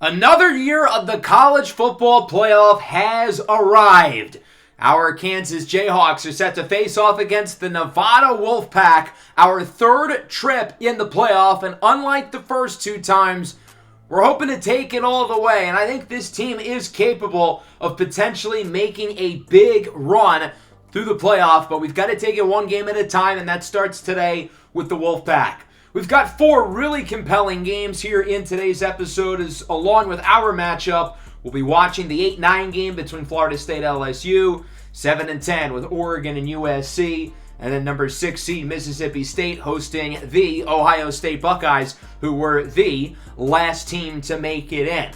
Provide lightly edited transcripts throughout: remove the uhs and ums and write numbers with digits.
Another year of the college football playoff has arrived. Our Kansas Jayhawks are set to face off against the Nevada Wolfpack, our third trip in the playoff, and unlike the first two times, we're hoping to take it all the way, and I think this team is capable of potentially making a big run through the playoff, but we've got to take it one game at a time, and that starts today with the Wolfpack. We've got four really compelling games here in today's episode, as along with our matchup, we'll be watching the 8-9 game between Florida State LSU, 7-10 with Oregon and USC, and then number 6 seed Mississippi State hosting the Ohio State Buckeyes, who were the last team to make it in.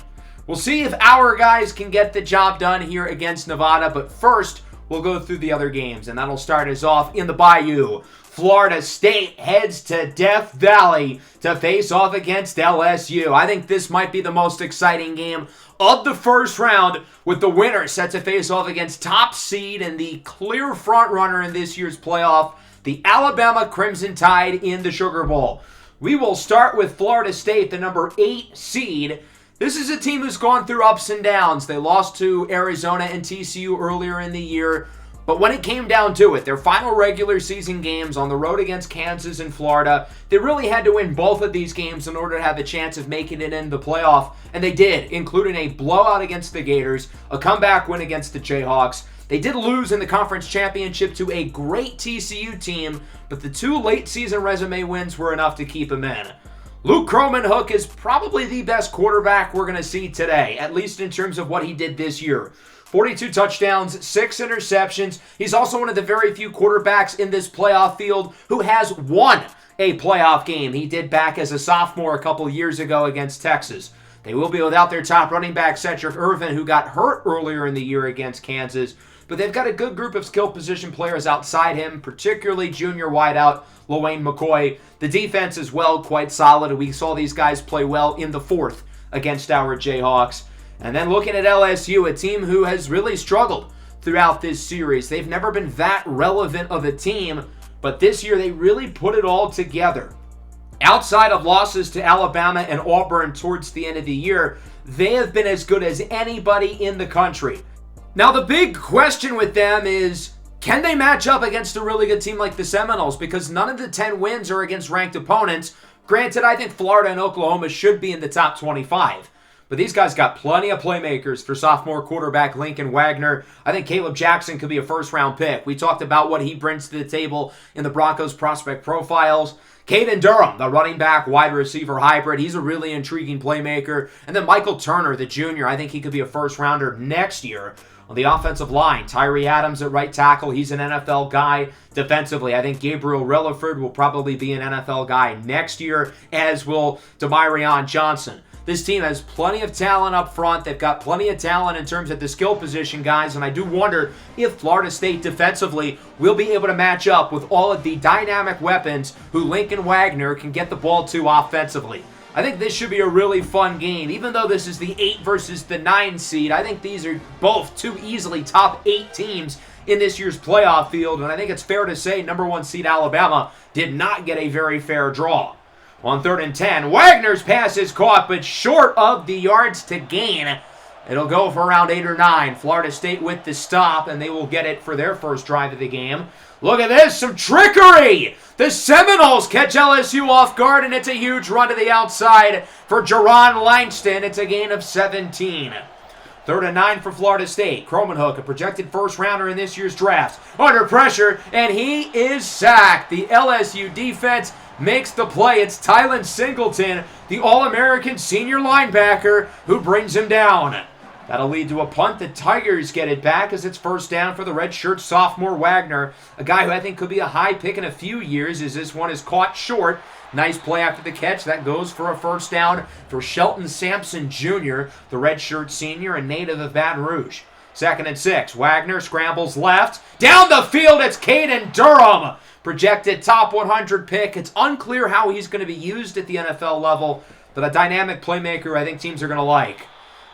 We'll see if our guys can get the job done here against Nevada, but first, we'll go through the other games, and that'll start us off in the Bayou. Florida State heads to Death Valley to face off against LSU. I think this might be the most exciting game of the first round, with the winner set to face off against top seed and the clear front runner in this year's playoff, the Alabama Crimson Tide in the Sugar Bowl. We will start with Florida State, the number 8 seed. This is a team who's gone through ups and downs. They lost to Arizona and TCU earlier in the year. But when it came down to it, their final regular season games on the road against Kansas and Florida, they really had to win both of these games in order to have a chance of making it in the playoff. And they did, including a blowout against the Gators, a comeback win against the Jayhawks. They did lose in the conference championship to a great TCU team, but the two late season resume wins were enough to keep them in. Luke Kromenhoek is probably the best quarterback we're going to see today, at least in terms of what he did this year. 42 touchdowns, 6 interceptions. He's also one of the very few quarterbacks in this playoff field who has won a playoff game. He did back as a sophomore a couple years ago against Texas. They will be without their top running back, Cedric Irvin, who got hurt earlier in the year against Kansas. But they've got a good group of skill position players outside him, particularly junior wideout LaWayne McCoy. The defense is quite solid. We saw these guys play well in the fourth against our Jayhawks. And then looking at LSU, a team who has really struggled throughout this series. They've never been that relevant of a team, but this year they really put it all together. Outside of losses to Alabama and Auburn towards the end of the year, they have been as good as anybody in the country. Now the big question with them is, can they match up against a really good team like the Seminoles? Because none of the 10 wins are against ranked opponents. Granted, I think Florida and Oklahoma should be in the top 25. But these guys got plenty of playmakers for sophomore quarterback Lincoln Wagner. I think Caleb Jackson could be a first-round pick. We talked about what he brings to the table in the Broncos prospect profiles. Caden Durham, the running back, wide receiver hybrid. He's a really intriguing playmaker. And then Michael Turner, the junior. I think he could be a first-rounder next year. On the offensive line, Tyree Adams at right tackle. He's an NFL guy. Defensively, I think Gabriel Relaford will probably be an NFL guy next year, as will Demarion Johnson. This team has plenty of talent up front. They've got plenty of talent in terms of the skill position guys, and I do wonder if Florida State defensively will be able to match up with all of the dynamic weapons who Lincoln Wagner can get the ball to offensively. I think this should be a really fun game. Even though this is the 8 versus the 9 seed, I think these are both two easily top 8 teams in this year's playoff field, and I think it's fair to say number 1 seed Alabama did not get a very fair draw. On 3rd and 10, Wagner's pass is caught, but short of the yards to gain. It'll go for around 8 or 9. Florida State with the stop, and they will get it for their first drive of the game. Look at this, some trickery! The Seminoles catch LSU off guard, and it's a huge run to the outside for Jerron Langston. It's a gain of 17. 3rd and 9 for Florida State. Kromenhoek, a projected first-rounder in this year's draft, under pressure, and he is sacked. The LSU defense makes the play. It's Tylen Singleton, the All-American senior linebacker, who brings him down. That'll lead to a punt. The Tigers get it back as it's first down for the redshirt sophomore Wagner, a guy who I think could be a high pick in a few years, as this one is caught short. Nice play after the catch. That goes for a first down for Shelton Sampson Jr., the redshirt senior and native of Baton Rouge. 2nd and 6. Wagner scrambles left. Down the field, it's Caden Durham. Projected top 100 pick. It's unclear how he's going to be used at the NFL level, but a dynamic playmaker I think teams are going to like.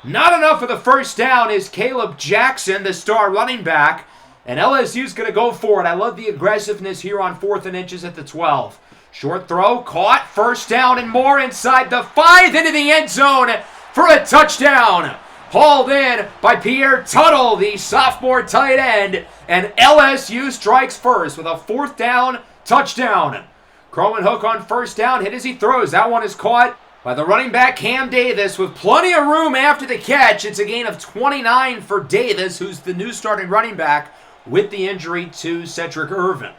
Not enough for the first down is Caleb Jackson, the star running back, and LSU's going to go for it. I love the aggressiveness here on 4th and inches at the 12. Short throw, caught, first down and more inside the 5, into the end zone. for a touchdown. Hauled in by Pierre Tuttle, the sophomore tight end, and LSU strikes first with a 4th down touchdown. Croman Hook on 1st down, hit as he throws. That one is caught by the running back Cam Davis with plenty of room after the catch. It's a gain of 29 for Davis, who's the new starting running back with the injury to Cedric Irvin.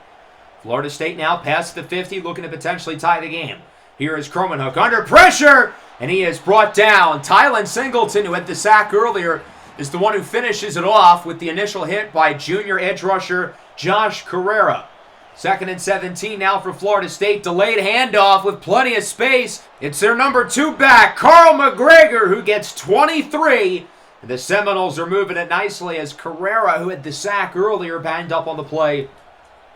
Florida State now past the 50, looking to potentially tie the game. Here is Croman Hook under pressure, and he is brought down. Tylen Singleton, who had the sack earlier, is the one who finishes it off with the initial hit by junior edge rusher Josh Carrera. 2nd and 17 now for Florida State. Delayed handoff with plenty of space. It's their number 2 back, Carl McGregor, who gets 23. And the Seminoles are moving it nicely as Carrera, who had the sack earlier, banged up on the play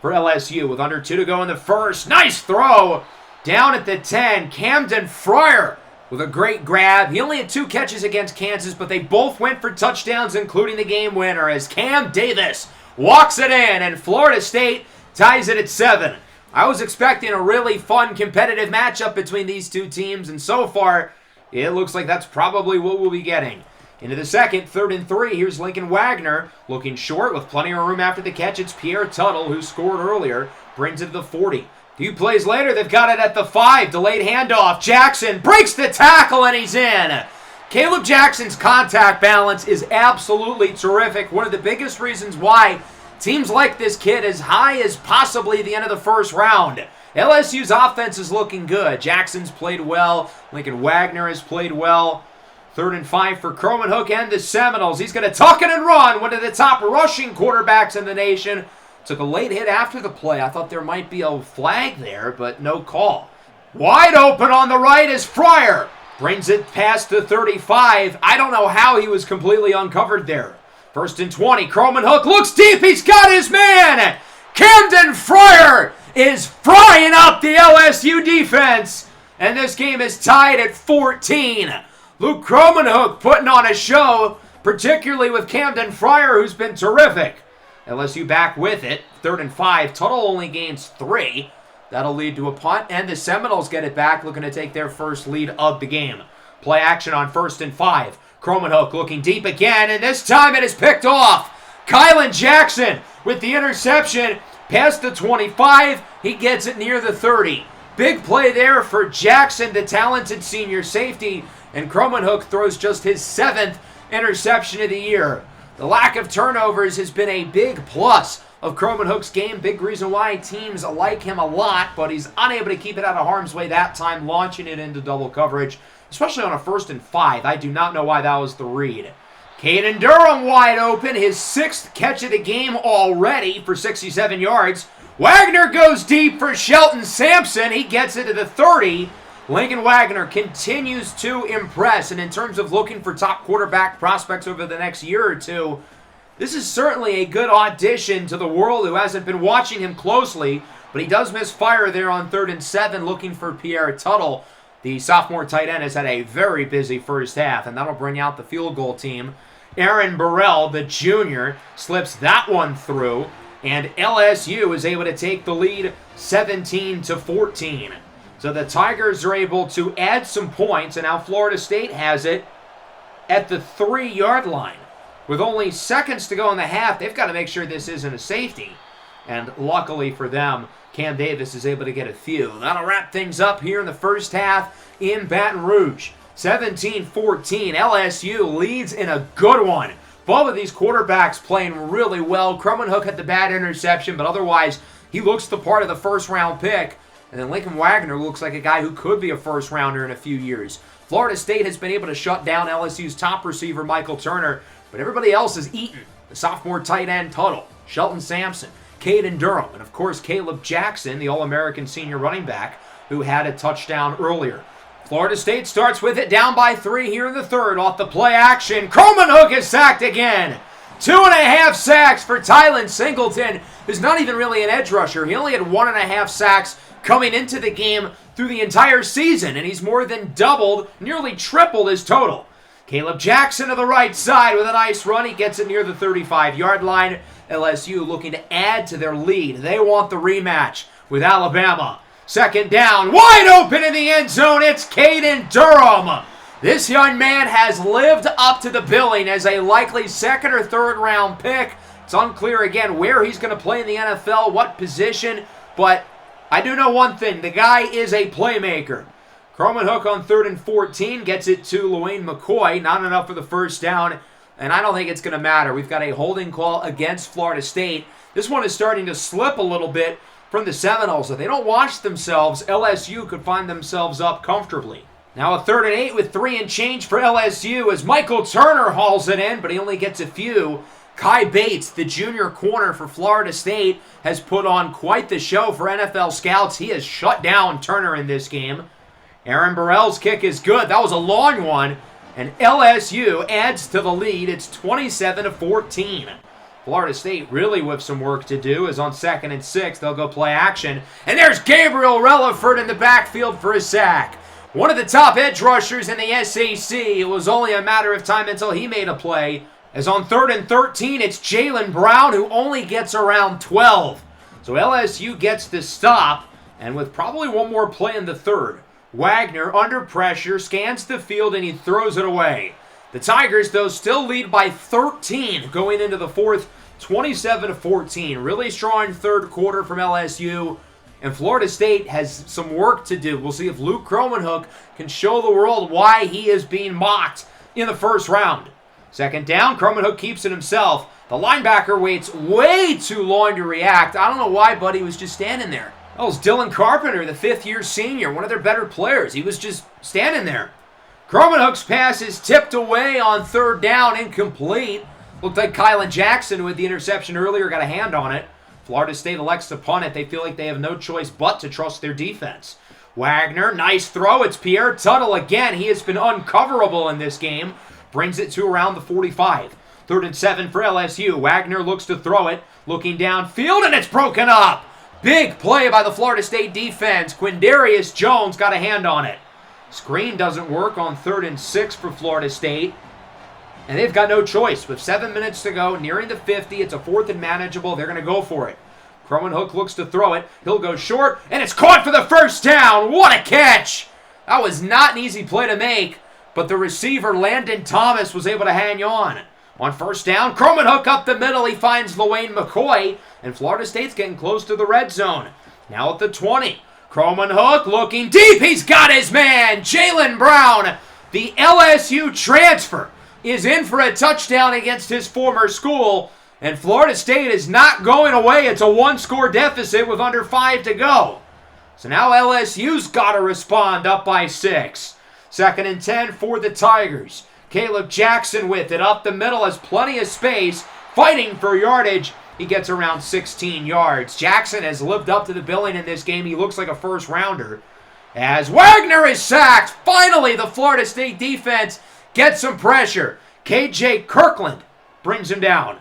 for LSU with under 2 to go in the first. Nice throw down at the 10. Camden Fryer with a great grab. He only had 2 catches against Kansas, but they both went for touchdowns, including the game winner, as Cam Davis walks it in, and Florida State ties it at 7. I was expecting a really fun, competitive matchup between these two teams, and so far, it looks like that's probably what we'll be getting. Into the second, 3rd and 3. Here's Lincoln Wagner looking short with plenty of room after the catch. It's Pierre Tuttle, who scored earlier, brings it to the 40. A few plays later, they've got it at the 5. Delayed handoff. Jackson breaks the tackle, and he's in. Caleb Jackson's contact balance is absolutely terrific. One of the biggest reasons why teams like this kid as high as possibly the end of the first round. LSU's offense is looking good. Jackson's played well. Lincoln Wagner has played well. 3rd and 5 for Croman Hook and the Seminoles. He's going to tuck it and run. One of the top rushing quarterbacks in the nation. Took a late hit after the play. I thought there might be a flag there, but no call. Wide open on the right is Fryer. Brings it past the 35. I don't know how he was completely uncovered there. 1st and 20. Croman Hook looks deep. He's got his man. Camden Fryer is frying up the LSU defense. And this game is tied at 14. Luke Croman Hook putting on a show, particularly with Camden Fryer, who's been terrific. LSU back with it. 3rd and 5. Tuttle only gains 3. That'll lead to a punt, and the Seminoles get it back, looking to take their first lead of the game. Play action on 1st and 5. Croman Hook looking deep again, and this time it is picked off. Kylan Jackson with the interception past the 25. He gets it near the 30. Big play there for Jackson, the talented senior safety, and Croman Hook throws just his 7th interception of the year. The lack of turnovers has been a big plus of Croman Hook's game. Big reason why teams like him a lot, but he's unable to keep it out of harm's way that time, launching it into double coverage, especially on a 1st and 5. I do not know why that was the read. Caden Durham wide open, his 6th catch of the game already for 67 yards. Wagner goes deep for Shelton Sampson. He gets it to the 30. Lincoln Wagner continues to impress, and in terms of looking for top quarterback prospects over the next year or two, this is certainly a good audition to the world who hasn't been watching him closely, but he does miss fire there on 3rd and 7 looking for Pierre Tuttle. The sophomore tight end has had a very busy first half, and that'll bring out the field goal team. Aaron Burrell, the junior, slips that one through, and LSU is able to take the lead 17-14. So the Tigers are able to add some points, and now Florida State has it at the 3-yard line. With only seconds to go in the half, they've got to make sure this isn't a safety. And luckily for them, Cam Davis is able to get a few. That'll wrap things up here in the first half in Baton Rouge. 17-14, LSU leads in a good one. Both of these quarterbacks playing really well. Croman Hook had the bad interception, but otherwise, he looks the part of the first-round pick. And then Lincoln Wagner looks like a guy who could be a first-rounder in a few years. Florida State has been able to shut down LSU's top receiver, Michael Turner, but everybody else is eaten. The sophomore tight end, Tuttle, Shelton Sampson, Caden Durham, and of course Caleb Jackson, the All-American senior running back, who had a touchdown earlier. Florida State starts with it down by 3 here in the 3rd off the play action. Croman Hook is sacked again. 2.5 sacks for Tylen Singleton, who's not even really an edge rusher. He only had 1.5 sacks coming into the game through the entire season, and he's more than doubled, nearly tripled his total. Caleb Jackson to the right side with a nice run. He gets it near the 35-yard line. LSU looking to add to their lead. They want the rematch with Alabama. 2nd down, wide open in the end zone. It's Caden Durham This young man has lived up to the billing as a likely second or third round pick. It's unclear again where he's going to play in the NFL, what position, but I do know one thing. The guy is a playmaker. Croman Hook on 3rd and 14 gets it to Lewayne McCoy. Not enough for the first down, and I don't think it's going to matter. We've got a holding call against Florida State. This one is starting to slip a little bit from the Seminoles. If they don't watch themselves, LSU could find themselves up comfortably. Now a 3rd and 8 with 3 and change for LSU as Michael Turner hauls it in, but he only gets a few. Kai Bates, the junior corner for Florida State, has put on quite the show for NFL scouts. He has shut down Turner in this game. Aaron Burrell's kick is good. That was a long one, and LSU adds to the lead. It's 27-14. Florida State really with some work to do as on 2nd and 6, they'll go play action. And there's Gabriel Relaford in the backfield for a sack. One of the top edge rushers in the SEC. It was only a matter of time until he made a play. As on 3rd and 13, it's Jaylen Brown who only gets around 12. So LSU gets the stop, and with probably one more play in the 3rd, Wagner under pressure scans the field and he throws it away. The Tigers, though, still lead by 13 going into the 4th, 27-14. Really strong 3rd quarter from LSU. And Florida State has some work to do. We'll see if Luke Cromanhook can show the world why he is being mocked in the 1st round. 2nd down, Cromanhook keeps it himself. The linebacker waits way too long to react. I don't know why, but he was just standing there. That was Dylan Carpenter, the 5th-year senior, one of their better players. He was just standing there. Cromanhook's pass is tipped away on 3rd down, incomplete. Looked like Kylan Jackson, who had the interception earlier, got a hand on it. Florida State elects to punt it. They feel like they have no choice but to trust their defense. Wagner, nice throw. It's Pierre Tuttle again. He has been uncoverable in this game. Brings it to around the 45. 3rd and 7 for LSU. Wagner looks to throw it. Looking downfield, and it's broken up. Big play by the Florida State defense. Quindarius Jones got a hand on it. Screen doesn't work on 3rd and 6 for Florida State. And they've got no choice. With 7 minutes to go, nearing the 50, it's a 4th and manageable. They're going to go for it. Cromanhook looks to throw it. He'll go short, and it's caught for the first down. What a catch! That was not an easy play to make, but the receiver, Landon Thomas, was able to hang on. On 1st down, Cromanhook up the middle. He finds Lewayne McCoy, and Florida State's getting close to the red zone. Now at the 20. Cromanhook looking deep. He's got his man, Jaylen Brown. The LSU transfer is in for a touchdown against his former school, and Florida State is not going away. It's a 1-score deficit with under 5 to go. So now LSU's got to respond up by 6. 2nd and 10 for the Tigers. Caleb Jackson with it up the middle, has plenty of space, fighting for yardage. He gets around 16 yards. Jackson has lived up to the billing in this game. He looks like a 1st rounder. As Wagner is sacked, finally the Florida State defense gets some pressure. KJ Kirkland brings him down.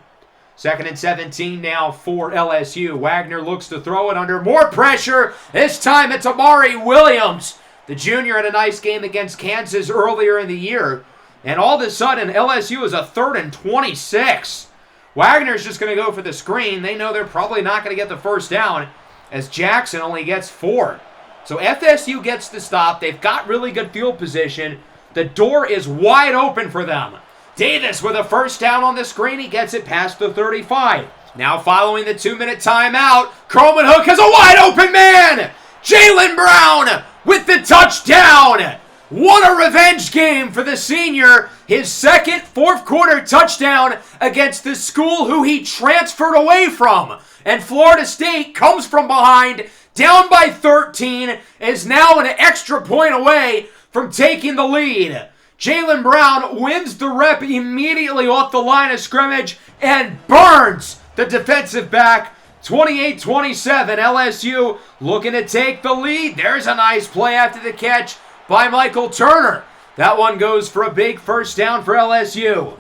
2nd and 17 now for LSU. Wagner looks to throw it under more pressure. This time it's Amari Williams. The junior had a nice game against Kansas earlier in the year. And all of a sudden, LSU is a 3rd and 26. Wagner's just going to go for the screen. They know they're probably not going to get the first down as Jackson only gets 4. So FSU gets the stop. They've got really good field position. The door is wide open for them. Davis with a first down on the screen. He gets it past the 35. Now following the 2-minute timeout, Cromanhook has a wide open man. Jaylen Brown with the touchdown. What a revenge game for the senior. His 2nd 4th quarter touchdown against the school who he transferred away from. And Florida State comes from behind, down by 13, is now an extra point away from taking the lead. Jaylen Brown wins the rep immediately off the line of scrimmage and burns the defensive back. 28-27, LSU looking to take the lead. There's a nice play after the catch by Michael Turner. That one goes for a big first down for LSU.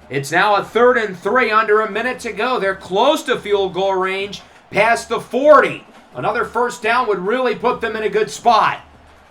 It's now a 3rd and 3, under a minute to go. They're close to field goal range, past the 40. Another first down would really put them in a good spot.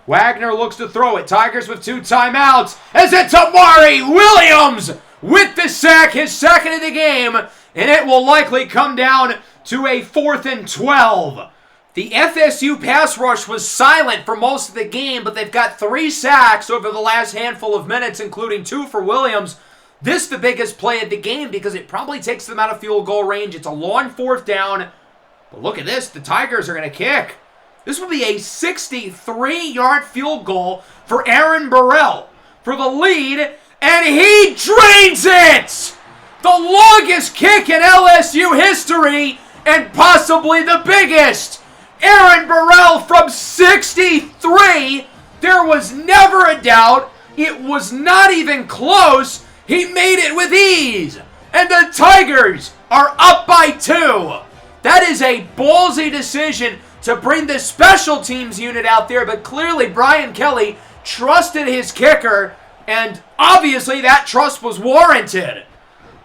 Wagner looks to throw it. Tigers with 2 timeouts as it's Amari Williams with the sack, his 2nd of the game, and it will likely come down to a 4th and 12. The FSU pass rush was silent for most of the game, but they've got 3 sacks over the last handful of minutes, including 2 for Williams. This is the biggest play of the game because it probably takes them out of field goal range. It's a long 4th down. But look at this. The Tigers are going to kick. This will be a 63-yard field goal for Aaron Burrell for the lead, and he drains it! The longest kick in LSU history, and possibly the biggest. Aaron Burrell from 63. There was never a doubt. It was not even close. He made it with ease. And the Tigers are up by 2. That is a ballsy decision to bring the special teams unit out there, but clearly Brian Kelly trusted his kicker, and obviously that trust was warranted.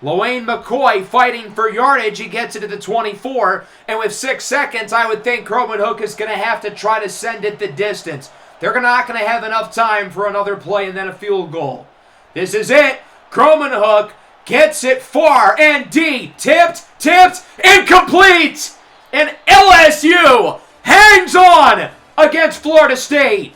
Lawayne McCoy fighting for yardage. He gets it to the 24. And with 6 seconds, I would think Croman Hook is going to have to try to send it the distance. They're not going to have enough time for another play and then a field goal. This is it. Croman Hook gets it far and deep. Tipped, and complete. And LSU hangs on against Florida State.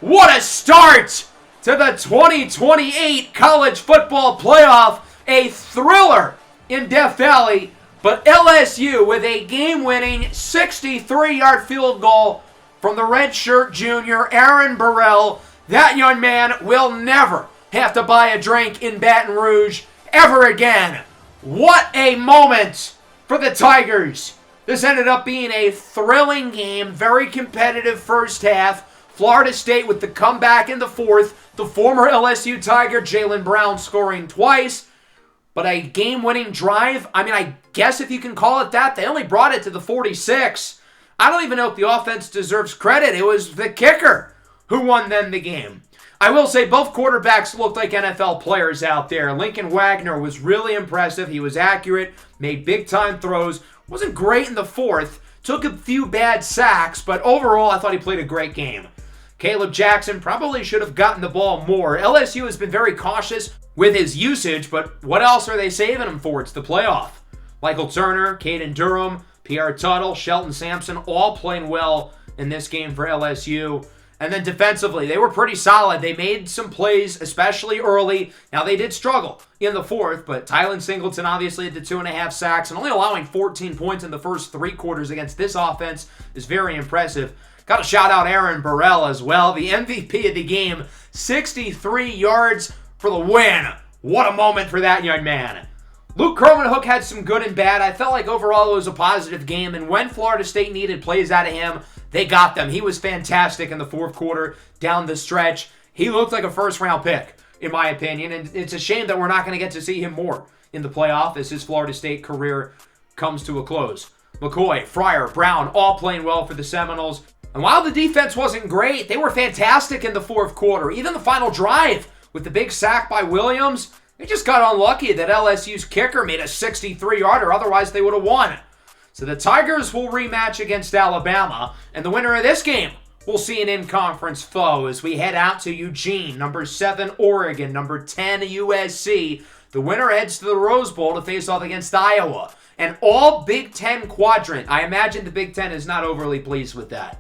What a start to the 2028 college football playoff. A thriller in Death Valley, but LSU with a game-winning 63-yard field goal from the redshirt junior Aaron Burrell. That young man will never have to buy a drink in Baton Rouge ever again. What a moment for the Tigers. This ended up being a thrilling game, very competitive first half. Florida State with the comeback in the 4th. The former LSU Tiger Jaylen Brown scoring twice. But a game-winning drive, I guess if you can call it that, they only brought it to the 46. I don't even know if the offense deserves credit. It was the kicker who won them the game. I will say both quarterbacks looked like NFL players out there. Lincoln Wagner was really impressive. He was accurate, made big-time throws, wasn't great in the 4th, took a few bad sacks, but overall I thought he played a great game. Caleb Jackson probably should have gotten the ball more. LSU has been very cautious with his usage, but what else are they saving him for? It's the playoff. Michael Turner, Caden Durham, Pierre Tuttle, Shelton Sampson, all playing well in this game for LSU. And then defensively, they were pretty solid. They made some plays, especially early. Now, they did struggle in the 4th, but Tylen Singleton obviously had the 2.5 sacks, and only allowing 14 points in the first 3 quarters against this offense is very impressive. Got to shout out Aaron Burrell as well, the MVP of the game, 63 yards for the win. What a moment for that young man. Luke Croman Hook had some good and bad. I felt like overall it was a positive game, and when Florida State needed plays out of him, they got them. He was fantastic in the 4th quarter down the stretch. He looked like a first-round pick, in my opinion, and it's a shame that we're not going to get to see him more in the playoff as his Florida State career comes to a close. McCoy, Fryer, Brown, all playing well for the Seminoles. And while the defense wasn't great, they were fantastic in the 4th quarter. Even the final drive with the big sack by Williams, they just got unlucky that LSU's kicker made a 63-yarder. Otherwise, they would have won. So the Tigers will rematch against Alabama. And the winner of this game will see an in-conference foe as we head out to Eugene. Number 7, Oregon. Number 10, USC. The winner heads to the Rose Bowl to face off against Iowa. An all Big Ten quadrant. I imagine the Big Ten is not overly pleased with that.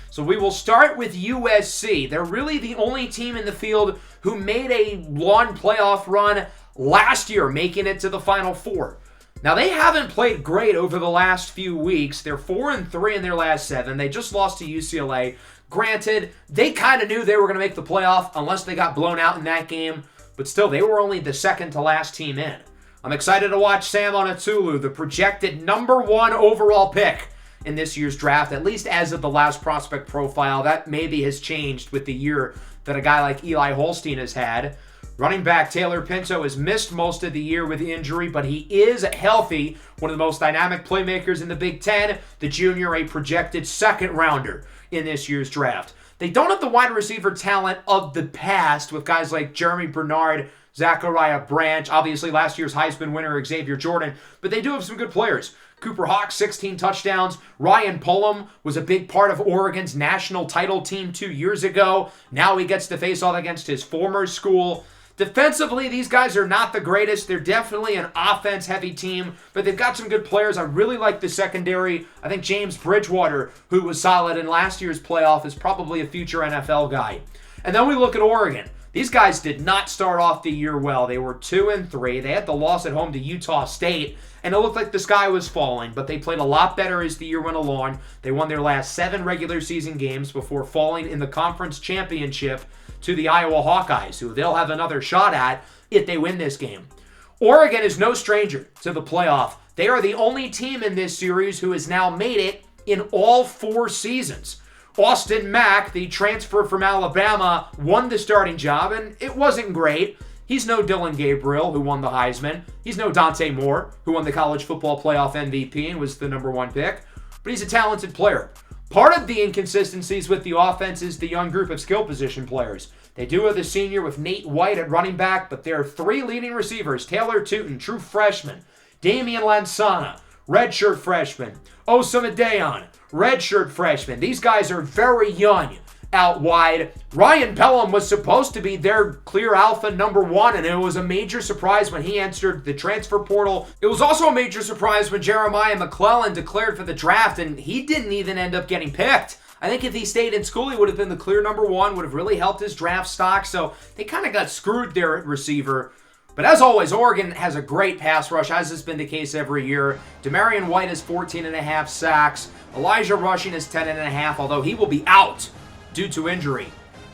So we will start with USC. They're really the only team in the field who made a long playoff run last year, making it to the Final Four. Now, they haven't played great over the last few weeks. They're 4-3 in their last 7. They just lost to UCLA. Granted, they kind of knew they were going to make the playoff unless they got blown out in that game. But still, they were only the second to last team in. I'm excited to watch Sam Onatulu, the projected number 1 overall pick in this year's draft, at least as of the last prospect profile. That maybe has changed with the year that a guy like Eli Holstein has had. Running back Taylor Pinto has missed most of the year with injury, but he is healthy. One of the most dynamic playmakers in the Big Ten. The junior, a projected 2nd rounder in this year's draft. They don't have the wide receiver talent of the past with guys like Jeremy Bernard, Zachariah Branch, obviously last year's Heisman winner Xavier Jordan, but they do have some good players. Cooper Hawk, 16 touchdowns. Ryan Pullum was a big part of Oregon's national title team 2 years ago. Now he gets to face off against his former school. Defensively, these guys are not the greatest. They're definitely an offense-heavy team, but they've got some good players. I really like the secondary. I think James Bridgewater, who was solid in last year's playoff, is probably a future NFL guy. And then we look at Oregon. These guys did not start off the year well. They were 2-3. They had the loss at home to Utah State, and it looked like the sky was falling, but they played a lot better as the year went along. They won their last 7 regular season games before falling in the conference championship to the Iowa Hawkeyes, who they'll have another shot at if they win this game. Oregon is no stranger to the playoff. They are the only team in this series who has now made it in all 4 seasons. Austin Mack, the transfer from Alabama, won the starting job, and it wasn't great. He's no Dylan Gabriel, who won the Heisman. He's no Dante Moore, who won the college football playoff MVP and was the number 1 pick. But he's a talented player. Part of the inconsistencies with the offense is the young group of skill position players. They do have the senior with Nate White at running back, but there are 3 leading receivers: Taylor Tootin, true freshman; Damian Lansana, redshirt freshman; Osama Dayon, redshirt freshman. These guys are very young out wide. Ryan Pelham was supposed to be their clear alpha number 1, and it was a major surprise when he entered the transfer portal. It was also a major surprise when Jeremiah McClellan declared for the draft, and he didn't even end up getting picked. I think if he stayed in school, he would have been the clear number 1, would have really helped his draft stock, so they kind of got screwed there at receiver. But as always, Oregon has a great pass rush, as has been the case every year. Demarion White has 14.5 sacks. Elijah Rushing is 10.5, although he will be out due to injury.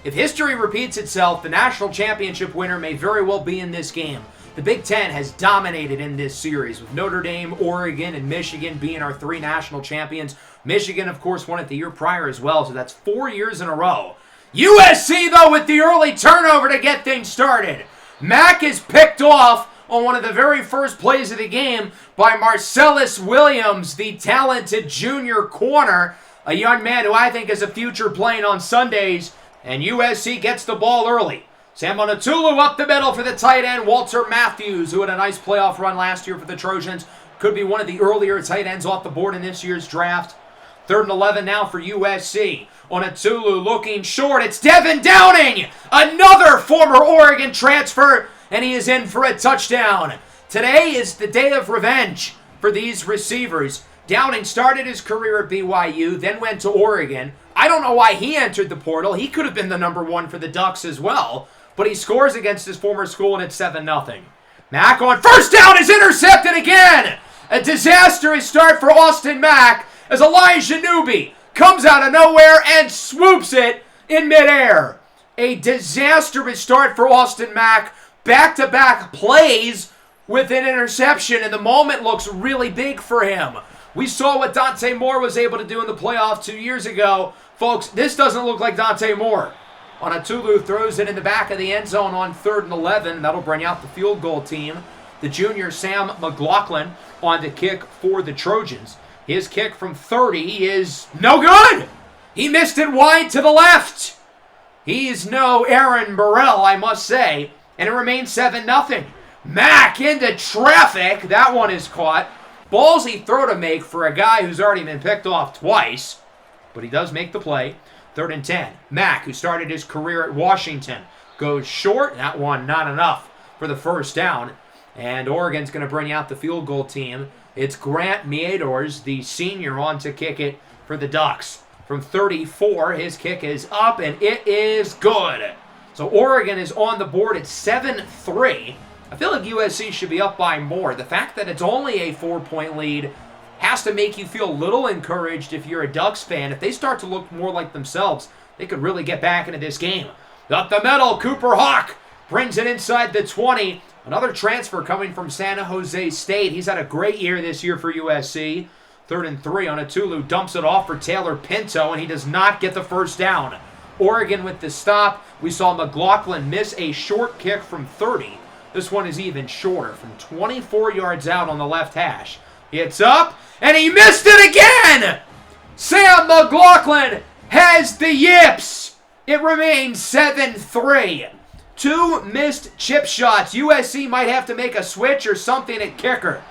If history repeats itself, the national championship winner may very well be in this game. The Big Ten has dominated in this series, with Notre Dame, Oregon, and Michigan being our 3 national champions. Michigan, of course, won it the year prior as well, so that's 4 years in a row. USC, though, with the early turnover to get things started. Mack is picked off on one of the very first plays of the game by Marcellus Williams, the talented junior corner, a young man who I think has a future playing on Sundays, and USC gets the ball early. Sam Monatulu up the middle for the tight end, Walter Matthews, who had a nice playoff run last year for the Trojans. Could be one of the earlier tight ends off the board in this year's draft. 3rd and 11 now for USC. Onatulu looking short. It's Devin Downing, another former Oregon transfer, and he is in for a touchdown. Today is the day of revenge for these receivers. Downing started his career at BYU, then went to Oregon. I don't know why he entered the portal. He could have been the number 1 for the Ducks as well, but he scores against his former school, and it's 7-0. Mack on first down is intercepted again. A disastrous start for Austin Mack as Elijah Newby comes out of nowhere and swoops it in midair. A disastrous start for Austin Mack. Back-to-back plays with an interception, and the moment looks really big for him. We saw what Dante Moore was able to do in the playoff 2 years ago. Folks, this doesn't look like Dante Moore. Onatulu throws it in the back of the end zone on 3rd and 11. That'll bring out the field goal team. The junior Sam McLaughlin on the kick for the Trojans. His kick from 30 is no good. He missed it wide to the left. He's no Aaron Burrell, I must say. And it remains 7-0. Mack into traffic. That one is caught. Ballsy throw to make for a guy who's already been picked off twice. But he does make the play. 3rd and 10. Mack, who started his career at Washington, goes short. That one not enough for the first down. And Oregon's going to bring out the field goal team. It's Grant Miedors, the senior, on to kick it for the Ducks. From 34, his kick is up, and it is good. So Oregon is on the board at 7-3. I feel like USC should be up by more. The fact that it's only a 4-point lead has to make you feel a little encouraged if you're a Ducks fan. If they start to look more like themselves, they could really get back into this game. Up the middle, Cooper Hawk brings it inside the 20. Another transfer coming from San Jose State. He's had a great year this year for USC. 3rd and 3. Onatulu dumps it off for Taylor Pinto, and he does not get the first down. Oregon with the stop. We saw McLaughlin miss a short kick from 30. This one is even shorter, from 24 yards out on the left hash. It's up, and he missed it again! Sam McLaughlin has the yips. It remains 7-3. 2 missed chip shots. USC might have to make a switch or something at kicker.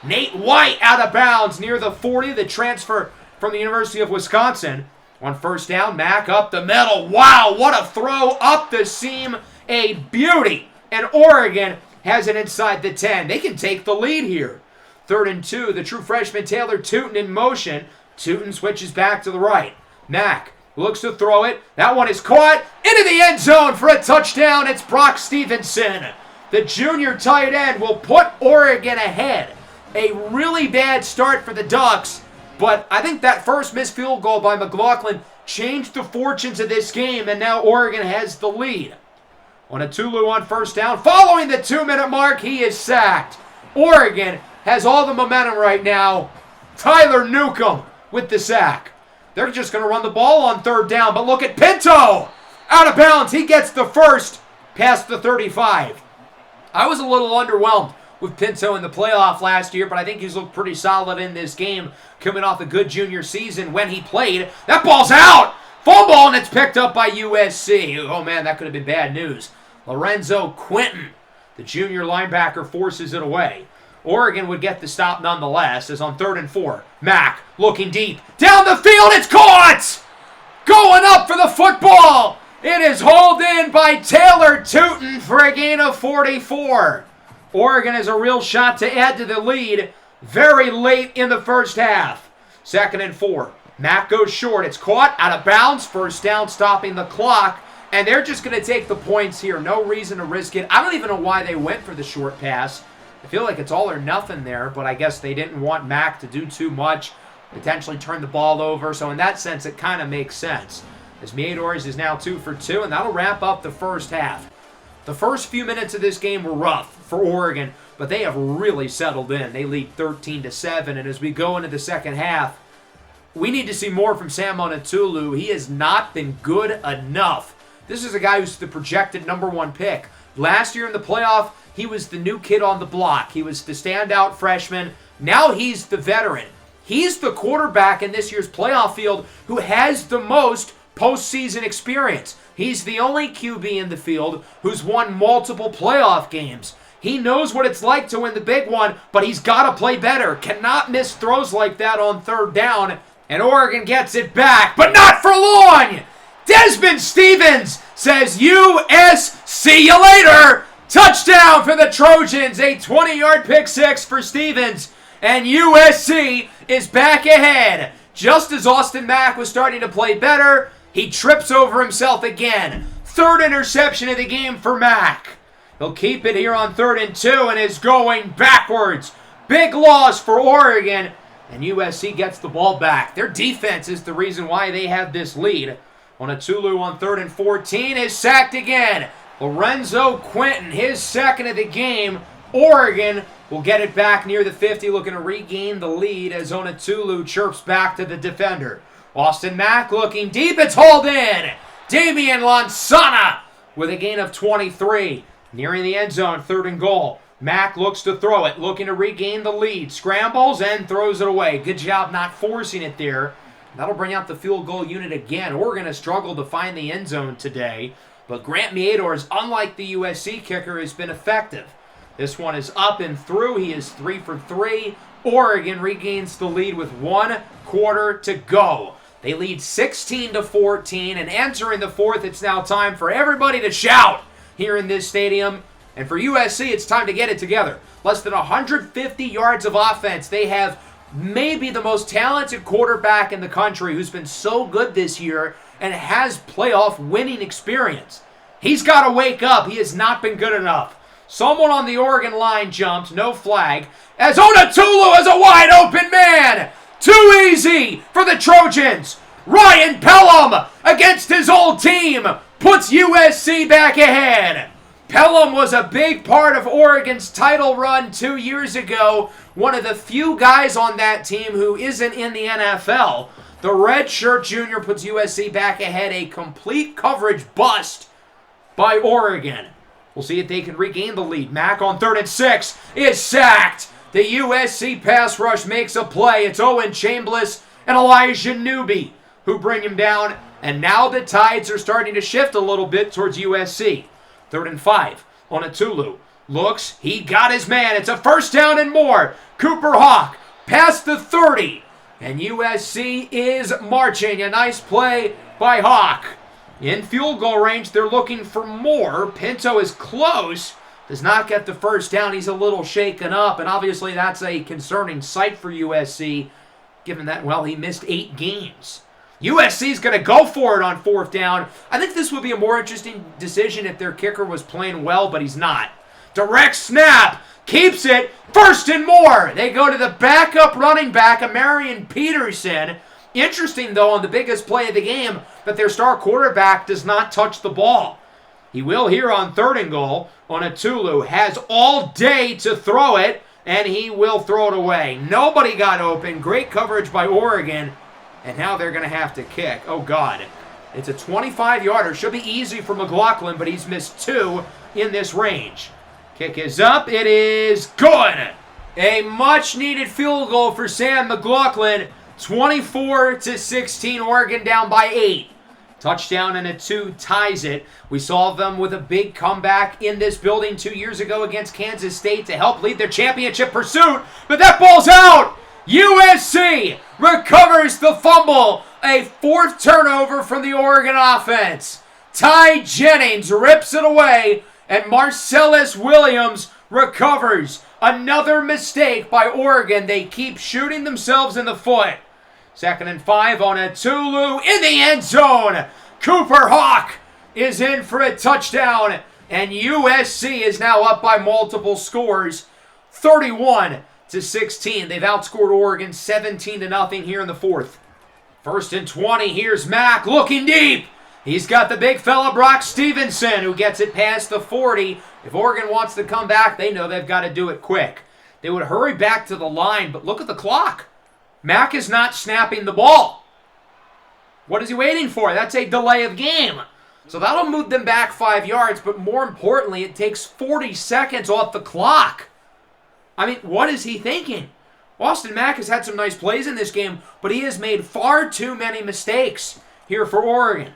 Nate White out of bounds near the 40, the transfer from the University of Wisconsin. On first down, Mack up the middle. Wow, what a throw up the seam. A beauty. and Oregon has it inside the 10. They can take the lead here. 3rd and 2, the true freshman Taylor Tootin in motion. Tootin switches back to the right. Mack looks to throw it. That one is caught into the end zone for a touchdown. It's Brock Stevenson. The junior tight end will put Oregon ahead. A really bad start for the Ducks, but I think that first missed field goal by McLaughlin changed the fortunes of this game, and now Oregon has the lead. Onatulu on first down. Following the 2-minute mark, he is sacked. Oregon has all the momentum right now. Tyler Newcomb with the sack. They're just going to run the ball on 3rd down, but look at Pinto! Out of bounds. He gets the first past the 35. I was a little underwhelmed with Pinto in the playoff last year, but I think he's looked pretty solid in this game, coming off a good junior season when he played. That ball's out! Fumble, and it's picked up by USC. Oh, man, that could have been bad news. Lorenzo Quinton, the junior linebacker, forces it away. Oregon would get the stop nonetheless, as on 3rd and 4. Mack looking deep. Down the field, it's caught! Going up for the football! It is hauled in by Taylor Tootin for a gain of 44. Oregon has a real shot to add to the lead very late in the first half. 2nd and 4. Mack goes short. It's caught out of bounds. First down, stopping the clock. And they're just going to take the points here. No reason to risk it. I don't even know why they went for the short pass. I feel like it's all or nothing there, but I guess they didn't want Mack to do too much, potentially turn the ball over. So in that sense, it kind of makes sense. As Miedors is now 2 for 2, and that'll wrap up the first half. The first few minutes of this game were rough for Oregon, but they have really settled in. They lead 13-7, and as we go into the second half, we need to see more from Sam Onatulu. He has not been good enough. This is a guy who's the projected #1 pick. Last year in the playoff, he was the new kid on the block. He was the standout freshman. Now he's the veteran. He's the quarterback in this year's playoff field who has the most postseason experience. He's the only QB in the field who's won multiple playoff games. He knows what it's like to win the big one, but he's got to play better. Cannot miss throws like that on 3rd down. And Oregon gets it back, but not for long! Desmond Stevens says, U.S. see you later! Touchdown for the Trojans, a 20-yard pick six for Stevens, and USC is back ahead. Just as Austin Mack was starting to play better, he trips over himself again. 3rd interception of the game for Mack. He'll keep it here on 3rd and 2 and is going backwards. Big loss for Oregon, and USC gets the ball back. Their defense is the reason why they have this lead. Onatulu on 3rd and 14 is sacked again. Lorenzo Quinton, his 2nd of the game. Oregon will get it back near the 50, looking to regain the lead as Onatulu chirps back to the defender. Austin Mack looking deep, it's hauled in. Damian Lansana with a gain of 23. Nearing the end zone, 3rd and goal. Mack looks to throw it, looking to regain the lead. Scrambles and throws it away. Good job not forcing it there. That'll bring out the field goal unit again. Oregon has struggled to find the end zone today, but Grant Miedors, unlike the USC kicker, has been effective. This one is up and through. He is 3 for 3. Oregon regains the lead with 1 quarter to go. They lead 16-14, and entering the 4th, it's now time for everybody to shout here in this stadium. And for USC, it's time to get it together. Less than 150 yards of offense. They have maybe the most talented quarterback in the country who's been so good this year and has playoff winning experience. He's got to wake up. He has not been good enough. Someone on the Oregon line jumped, no flag, as Onatulu is a wide open man. Too easy for the Trojans. Ryan Pelham against his old team puts USC back ahead. Pelham was a big part of Oregon's title run 2 years ago. One of the few guys on that team who isn't in the NFL. The redshirt junior puts USC back ahead. A complete coverage bust by Oregon. We'll see if they can regain the lead. Mack on 3rd and 6 is sacked. The USC pass rush makes a play. It's Owen Chambliss and Elijah Newby who bring him down. And now the tides are starting to shift a little bit towards USC. 3rd and 5. Onatulu looks. He got his man. It's a first down and more. Cooper Hawk past the 30. And USC is marching. A nice play by Hawk. In field goal range, they're looking for more. Pinto is close. does not get the first down. He's a little shaken up, and obviously that's a concerning sight for USC, given that, well, he missed 8 games. USC's going to go for it on 4th down. I think this would be a more interesting decision if their kicker was playing well, but he's not. Direct snap, keeps it, 1st and more. They go to the backup running back, Marion Peterson. Interesting, though, on the biggest play of the game, that their star quarterback does not touch the ball. He will here on 3rd and goal on a Tulu. Has all day to throw it, and he will throw it away. Nobody got open. Great coverage by Oregon. And now they're going to have to kick. Oh, God. It's a 25-yarder. Should be easy for McLaughlin, but he's missed 2 in this range. Kick is up. It is good. A much-needed field goal for Sam McLaughlin. 24-16. Oregon down by 8. Touchdown and a 2 ties it. We saw them with a big comeback in this building 2 years ago against Kansas State to help lead their championship pursuit. But that ball's out. USC recovers the fumble. A 4th turnover from the Oregon offense. Ty Jennings rips it away, and Marcellus Williams recovers. Another mistake by Oregon. They keep shooting themselves in the foot. 2nd and 5 on a Tulu in the end zone. Cooper Hawk is in for a touchdown, and USC is now up by multiple scores, 31-16. They've outscored Oregon 17-0 here in the 4th. 1st and 20. Here's Mack looking deep. He's got the big fella Brock Stevenson who gets it past the 40. If Oregon wants to come back, they know they've got to do it quick. They would hurry back to the line, but look at the clock. Mack is not snapping the ball. What is he waiting for? That's a delay of game. So that'll move them back 5 yards, but more importantly, it takes 40 seconds off the clock. I mean, what is he thinking? Austin Mack has had some nice plays in this game, but he has made far too many mistakes here for Oregon.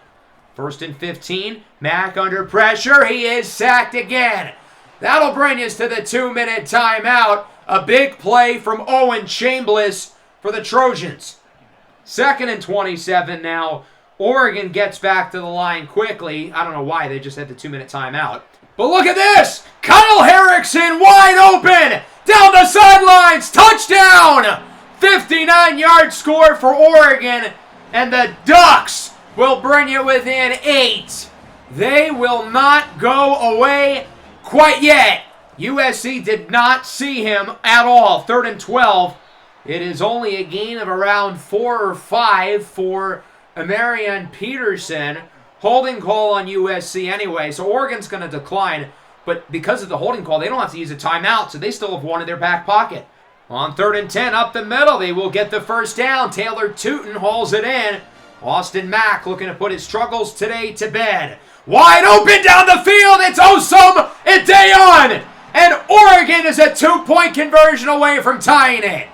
1st and 15, Mack under pressure. He is sacked again. That'll bring us to the 2-minute timeout. A big play from Owen Chambliss for the Trojans. 2nd and 27 now. Oregon gets back to the line quickly. I don't know why they just had the 2-minute timeout. But look at this! Kyle Harrison wide open! Down the sidelines! Touchdown! 59-yard score for Oregon. And the Ducks will bring you within 8. They will not go away quite yet. USC did not see him at all. 3rd and 12. It is only a gain of around 4 or 5 for Marion Peterson. Holding call on USC anyway, so Oregon's going to decline. But because of the holding call, they don't have to use a timeout, so they still have one in their back pocket. On 3rd and 10, up the middle, they will get the first down. Taylor Tootin hauls it in. Austin Mack looking to put his struggles today to bed. Wide open down the field, it's Osum Ideon! And Oregon is a 2-point conversion away from tying it.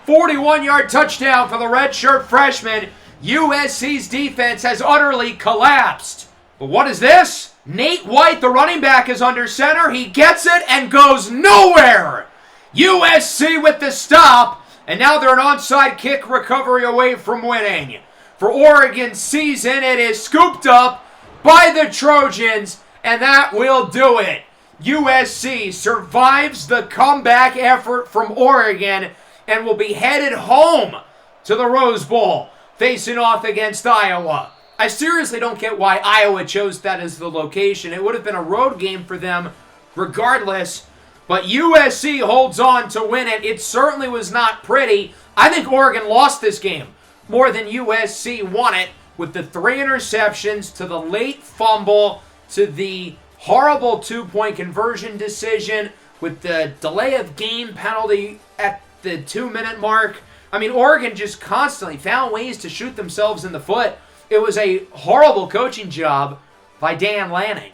41-yard touchdown for the redshirt freshman. USC's defense has utterly collapsed. But what is this? Nate White, the running back, is under center. He gets it and goes nowhere. USC with the stop, and now they're an onside kick recovery away from winning. For Oregon's season, it is scooped up by the Trojans, and that will do it. USC survives the comeback effort from Oregon and will be headed home to the Rose Bowl, facing off against Iowa. I seriously don't get why Iowa chose that as the location. It would have been a road game for them regardless, but USC holds on to win it. It certainly was not pretty. I think Oregon lost this game more than USC won it, with the 3 interceptions, to the late fumble, to the horrible 2-point conversion decision, with the delay of game penalty at the 2-minute mark. I mean, Oregon just constantly found ways to shoot themselves in the foot. It was a horrible coaching job by Dan Lanning.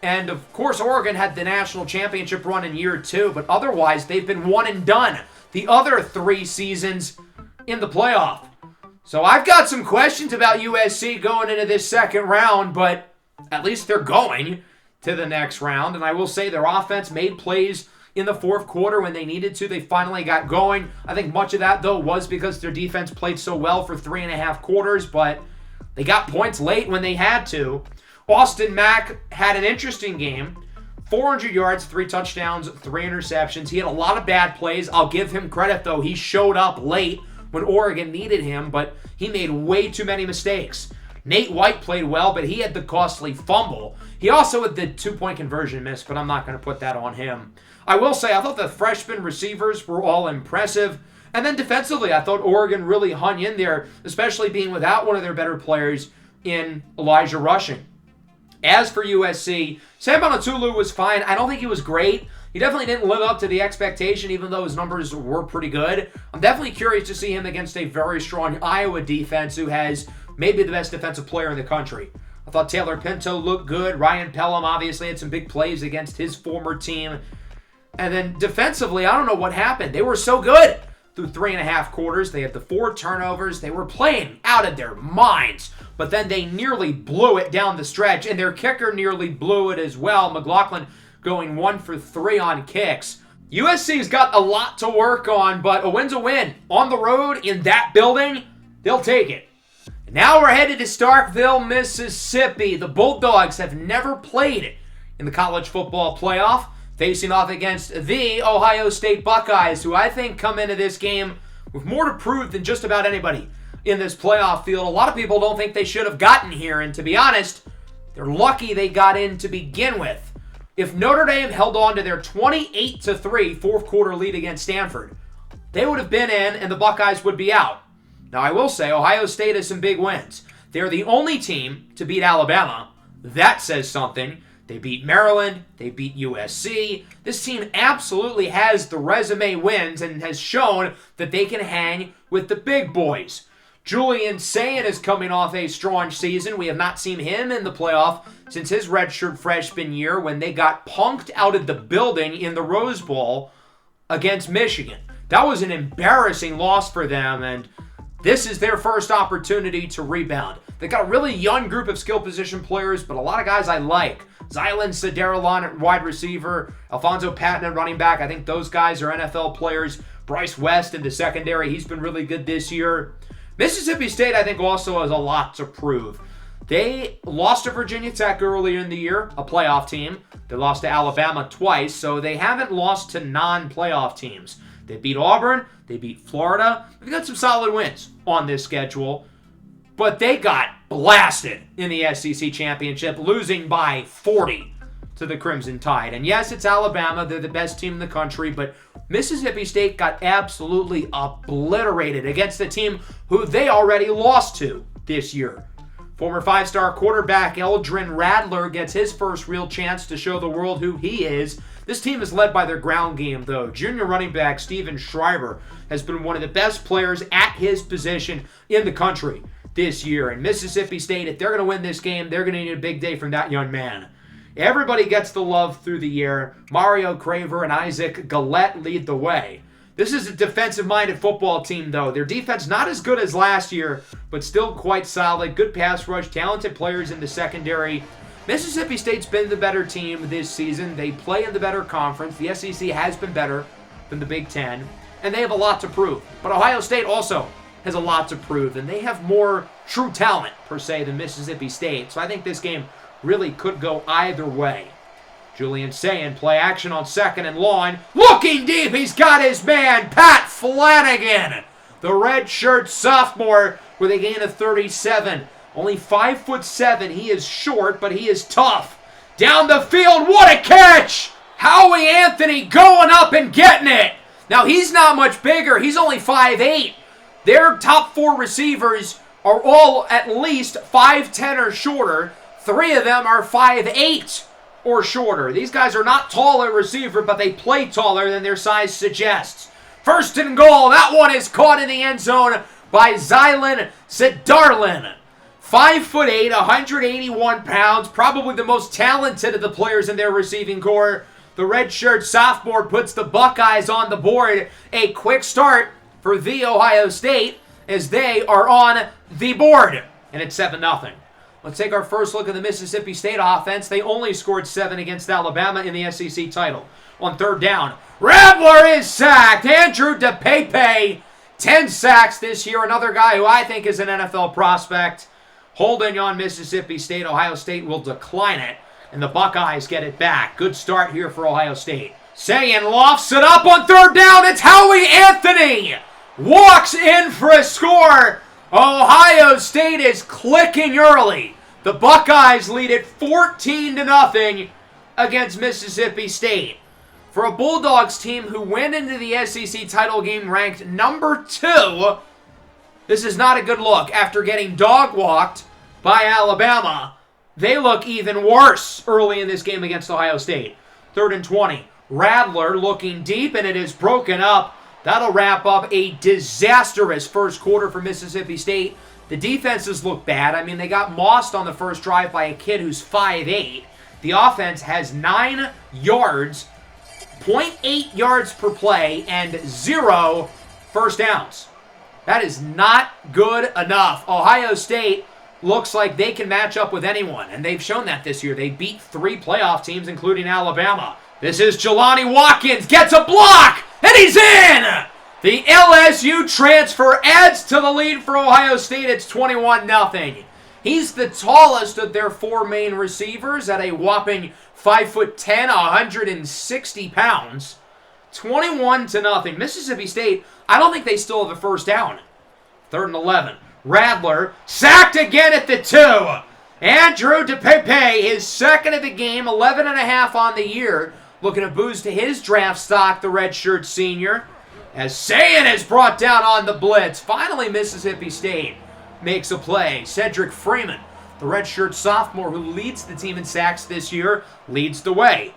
And, of course, Oregon had the national championship run in year 2, but otherwise they've been one and done the other 3 seasons in the playoff. So I've got some questions about USC going into this second round, but at least they're going to the next round. And I will say their offense made plays in the 4th quarter when they needed to. They finally got going. I think much of that, though, was because their defense played so well for 3.5 quarters, but they got points late when they had to. Austin Mack had an interesting game. 400 yards, 3 touchdowns, 3 interceptions. He had a lot of bad plays. I'll give him credit, though. He showed up late when Oregon needed him, but he made way too many mistakes. Nate White played well, but he had the costly fumble. He also had the 2-point conversion miss, but I'm not going to put that on him. I will say, I thought the freshman receivers were all impressive. And then defensively, I thought Oregon really hung in there, especially being without one of their better players in Elijah Rushing. As for USC, Sam Bonatulu was fine. I don't think he was great. He definitely didn't live up to the expectation, even though his numbers were pretty good. I'm definitely curious to see him against a very strong Iowa defense who has maybe the best defensive player in the country. I thought Taylor Pinto looked good. Ryan Pelham obviously had some big plays against his former team. And then defensively, I don't know what happened. They were so good through 3.5 quarters. They had the 4 turnovers. They were playing out of their minds. But then they nearly blew it down the stretch. And their kicker nearly blew it as well. McLaughlin going 1 for 3 on kicks. USC's got a lot to work on, but a win's a win. On the road, in that building, they'll take it. And now we're headed to Starkville, Mississippi. The Bulldogs have never played in the college football playoff, facing off against the Ohio State Buckeyes, who I think come into this game with more to prove than just about anybody in this playoff field. A lot of people don't think they should have gotten here, and to be honest, they're lucky they got in to begin with. If Notre Dame held on to their 28-3 fourth quarter lead against Stanford, they would have been in and the Buckeyes would be out. Now, I will say, Ohio State has some big wins. They're the only team to beat Alabama. That says something. They beat Maryland. They beat USC. This team absolutely has the resume wins and has shown that they can hang with the big boys. Julian Sayin is coming off a strong season. We have not seen him in the playoff since his redshirt freshman year when they got punked out of the building in the Rose Bowl against Michigan. That was an embarrassing loss for them, and this is their first opportunity to rebound. They got a really young group of skill position players, but a lot of guys I like. Zylan Sederalon at wide receiver, Alfonso Patton at running back. I think those guys are NFL players. Bryce West in the secondary. He's been really good this year. Mississippi State, I think, also has a lot to prove. They lost to Virginia Tech earlier in the year, a playoff team. They lost to Alabama twice, so they haven't lost to non-playoff teams. They beat Auburn. They beat Florida. They've got some solid wins on this schedule. But they got blasted in the SEC Championship, losing by 40 to the Crimson Tide. And yes, it's Alabama. They're the best team in the country. But Mississippi State got absolutely obliterated against the team who they already lost to this year. Former 5-star quarterback Eldrin Radler gets his first real chance to show the world who he is. This team is led by their ground game, though. Junior running back Steven Schreiber has been one of the best players at his position in the country this year. And Mississippi State, if they're going to win this game, they're going to need a big day from that young man. Everybody gets the love through the year. Mario Craver and Isaac Gillette lead the way. This is a defensive-minded football team, though. Their defense not as good as last year, but still quite solid. Good pass rush, talented players in the secondary. Mississippi State's been the better team this season. They play in the better conference. The SEC has been better than the Big Ten, and they have a lot to prove. But Ohio State also has a lot to prove, and they have more true talent, per se, than Mississippi State. So I think this game really could go either way. Julian Sayin, play action on 2nd and long. Looking deep, he's got his man, Pat Flanagan. The redshirt sophomore with a gain of 37. Only 5'7". He is short, but he is tough. Down the field, what a catch! Howie Anthony going up and getting it. Now, he's not much bigger. He's only 5'8". Their top 4 receivers are all at least 5'10" or shorter. 3 of them are 5'8" or shorter. These guys are not tall at receiver, but they play taller than their size suggests. 1st and goal. That one is caught in the end zone by Zylan Sederalon. 5'8", 181 pounds, probably the most talented of the players in their receiving corps. The redshirt sophomore puts the Buckeyes on the board. A quick start for the Ohio State as they are on the board. And it's 7-0. Let's take our first look at the Mississippi State offense. They only scored 7 against Alabama in the SEC title. On 3rd down, Rattler is sacked. Andrew DePape, 10 sacks this year. Another guy who I think is an NFL prospect. Holding on Mississippi State. Ohio State will decline it. and the Buckeyes get it back. Good start here for Ohio State. Sayin lofts it up on third down. It's Howie Anthony. Walks in for a score. Ohio State is clicking early. The Buckeyes lead it 14-0 against Mississippi State. For a Bulldogs team who went into the SEC title game ranked number 2, this is not a good look. After getting dog-walked by Alabama, they look even worse early in this game against Ohio State. 3rd and 20. Rattler looking deep, and it is broken up. That'll wrap up a disastrous first quarter for Mississippi State. The defenses look bad. I mean, they got mossed on the first drive by a kid who's 5'8". The offense has 9 yards, 0.8 yards per play, and 0 first downs. That is not good enough. Ohio State looks like they can match up with anyone, and they've shown that this year. They beat 3 playoff teams, including Alabama. This is Jelani Watkins, gets a block, and he's in! The LSU transfer adds to the lead for Ohio State. It's 21-0. He's the tallest of their 4 main receivers at a whopping 5'10", 160 pounds. 21-0. Mississippi State, I don't think they still have a first down. 3rd and 11. Rattler sacked again at the 2. Andrew DePepe, his second of the game, 11.5 on the year. Looking to boost to his draft stock, the redshirt senior. As Sayin is brought down on the blitz. Finally, Mississippi State makes a play. Cedric Freeman, the redshirt sophomore who leads the team in sacks this year, leads the way.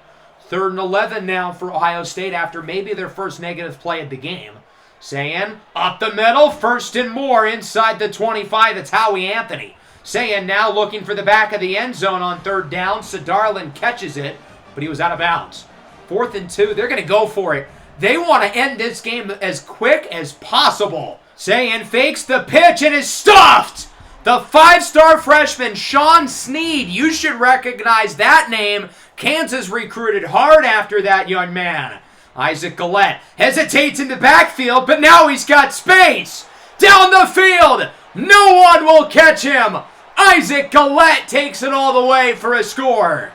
3rd and 11 now for Ohio State after maybe their first negative play of the game. Sayin up the middle, 1st and more inside the 25. It's Howie Anthony. Sayin now looking for the back of the end zone on 3rd down. Sadarlin catches it, but he was out of bounds. 4th and 2, they're going to go for it. They want to end this game as quick as possible. Sayin fakes the pitch and is stuffed. The 5-star freshman, Sean Snead. You should recognize that name. Kansas recruited hard after that young man. Isaac Gillette hesitates in the backfield, but now he's got space. Down the field. No one will catch him. Isaac Gillette takes it all the way for a score.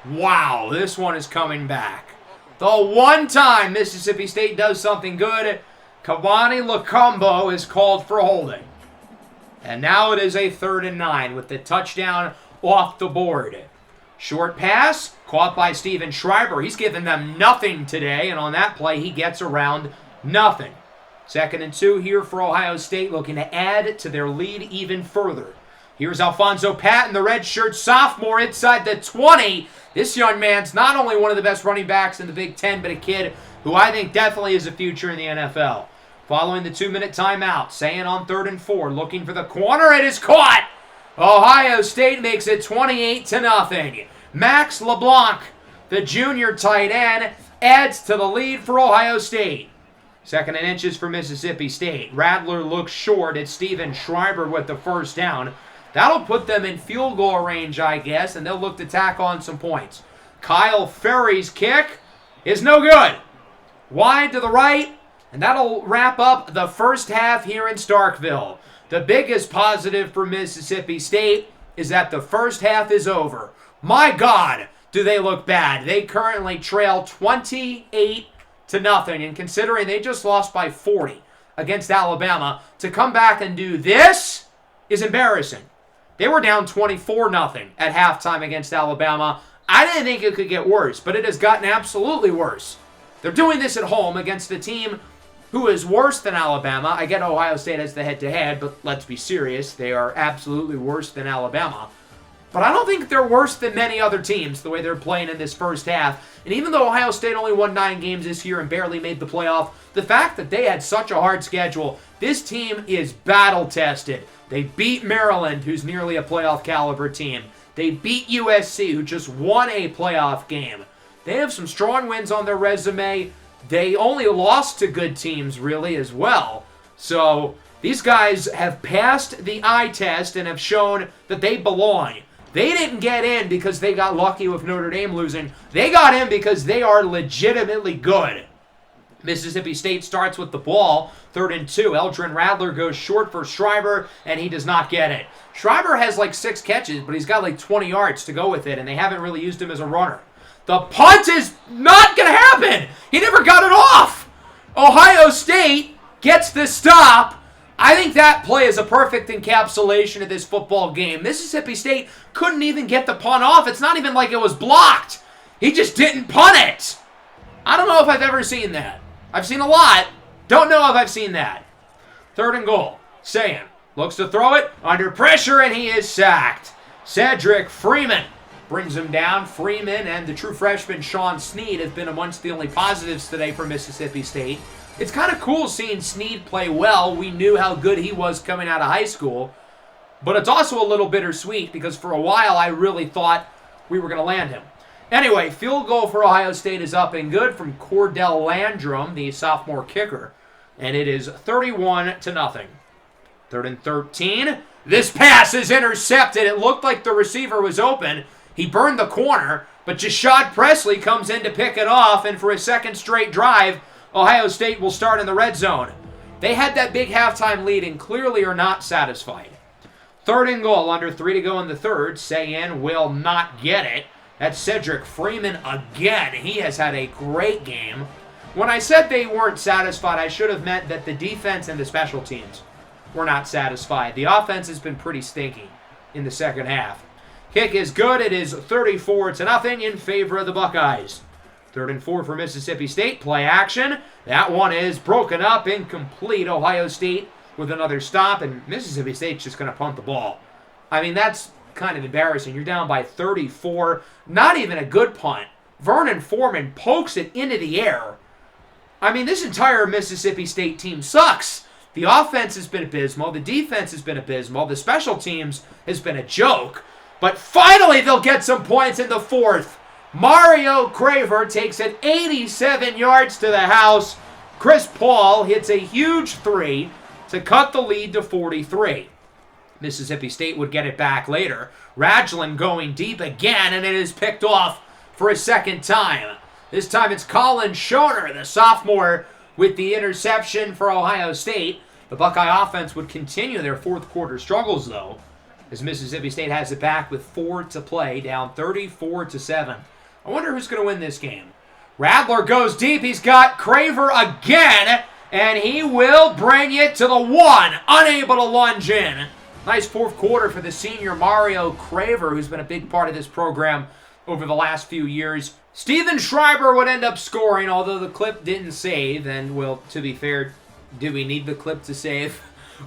Wow, this one is coming back. The one time Mississippi State does something good, Kawani Lacombo is called for holding. And now it is a 3rd and 9 with the touchdown off the board. Short pass, caught by Steven Schreiber. He's given them nothing today, and on that play, he gets around nothing. 2nd and 2 here for Ohio State, looking to add to their lead even further. Here's Alfonso Patton, the redshirt sophomore, inside the 20. This young man's not only one of the best running backs in the Big Ten, but a kid who I think definitely is a future in the NFL. Following the 2-minute timeout, Sayin on 3rd and 4, looking for the corner. It is caught. Ohio State makes it 28-0. Max LeBlanc, the junior tight end, adds to the lead for Ohio State. 2nd and inches for Mississippi State. Rattler looks short at Steven Schreiber with the 1st down. That'll put them in field goal range, I guess, and they'll look to tack on some points. Kyle Ferry's kick is no good. Wide to the right, and that'll wrap up the first half here in Starkville. The biggest positive for Mississippi State is that the first half is over. My God, do they look bad. They currently trail 28-0, and considering they just lost by 40 against Alabama, to come back and do this is embarrassing. They were down 24-0 at halftime against Alabama. I didn't think it could get worse, but it has gotten absolutely worse. They're doing this at home against a team who is worse than Alabama. I get Ohio State as the head-to-head, but let's be serious. They are absolutely worse than Alabama. But I don't think they're worse than many other teams the way they're playing in this first half. And even though Ohio State only won 9 games this year and barely made the playoff, the fact that they had such a hard schedule, this team is battle-tested. They beat Maryland, who's nearly a playoff caliber team. They beat USC, who just won a playoff game. They have some strong wins on their resume. They only lost to good teams, really, as well. So these guys have passed the eye test and have shown that they belong. They didn't get in because they got lucky with Notre Dame losing. They got in because they are legitimately good. Mississippi State starts with the ball, 3rd and 2. Eldrin Radler goes short for Schreiber, and he does not get it. Schreiber has like 6 catches, but he's got like 20 yards to go with it, and they haven't really used him as a runner. The punt is not going to happen. He never got it off. Ohio State gets the stop. I think that play is a perfect encapsulation of this football game. Mississippi State couldn't even get the punt off. It's not even like it was blocked. He just didn't punt it. I don't know if I've ever seen that. I've seen a lot. Don't know if I've seen that. 3rd and goal. Sayin looks to throw it under pressure, and he is sacked. Cedric Freeman brings him down. Freeman and the true freshman Sean Snead have been amongst the only positives today for Mississippi State. It's kind of cool seeing Snead play well. We knew how good he was coming out of high school. But it's also a little bittersweet because for a while I really thought we were going to land him. Anyway, field goal for Ohio State is up and good from Cordell Landrum, the sophomore kicker. And it is 31-0. 3rd and 13. This pass is intercepted. It looked like the receiver was open. He burned the corner, but Jashad Presley comes in to pick it off, and for a second straight drive, Ohio State will start in the red zone. They had that big halftime lead and clearly are not satisfied. 3rd and goal, under 3 to go in the 3rd. Sayin will not get it. That's Cedric Freeman again. He has had a great game. When I said they weren't satisfied, I should have meant that the defense and the special teams were not satisfied. The offense has been pretty stinky in the second half. Kick is good. It is 34-0 in favor of the Buckeyes. 3rd and 4 for Mississippi State. Play action. That one is broken up, incomplete. Ohio State with another stop, and Mississippi State's just going to punt the ball. I mean, that's kind of embarrassing. You're down by 34. Not even a good punt. Vernon Foreman pokes it into the air. I mean, this entire Mississippi State team sucks. The offense has been abysmal. The defense has been abysmal. The special teams has been a joke. But finally, they'll get some points in the 4th. Mario Craver takes it 87 yards to the house. Chris Paul hits a huge 3 to cut the lead to 43. Mississippi State would get it back later. Radlin going deep again, and it is picked off for a second time. This time it's Colin Schoner, the sophomore, with the interception for Ohio State. The Buckeye offense would continue their 4th quarter struggles, though, as Mississippi State has it back with 4 to play, down 34-7. I wonder who's going to win this game. Radler goes deep. He's got Craver again, and he will bring it to the 1. Unable to lunge in. Nice 4th quarter for the senior Mario Craver, who's been a big part of this program over the last few years. Steven Schreiber would end up scoring, although the clip didn't save. And, well, to be fair, do we need the clip to save?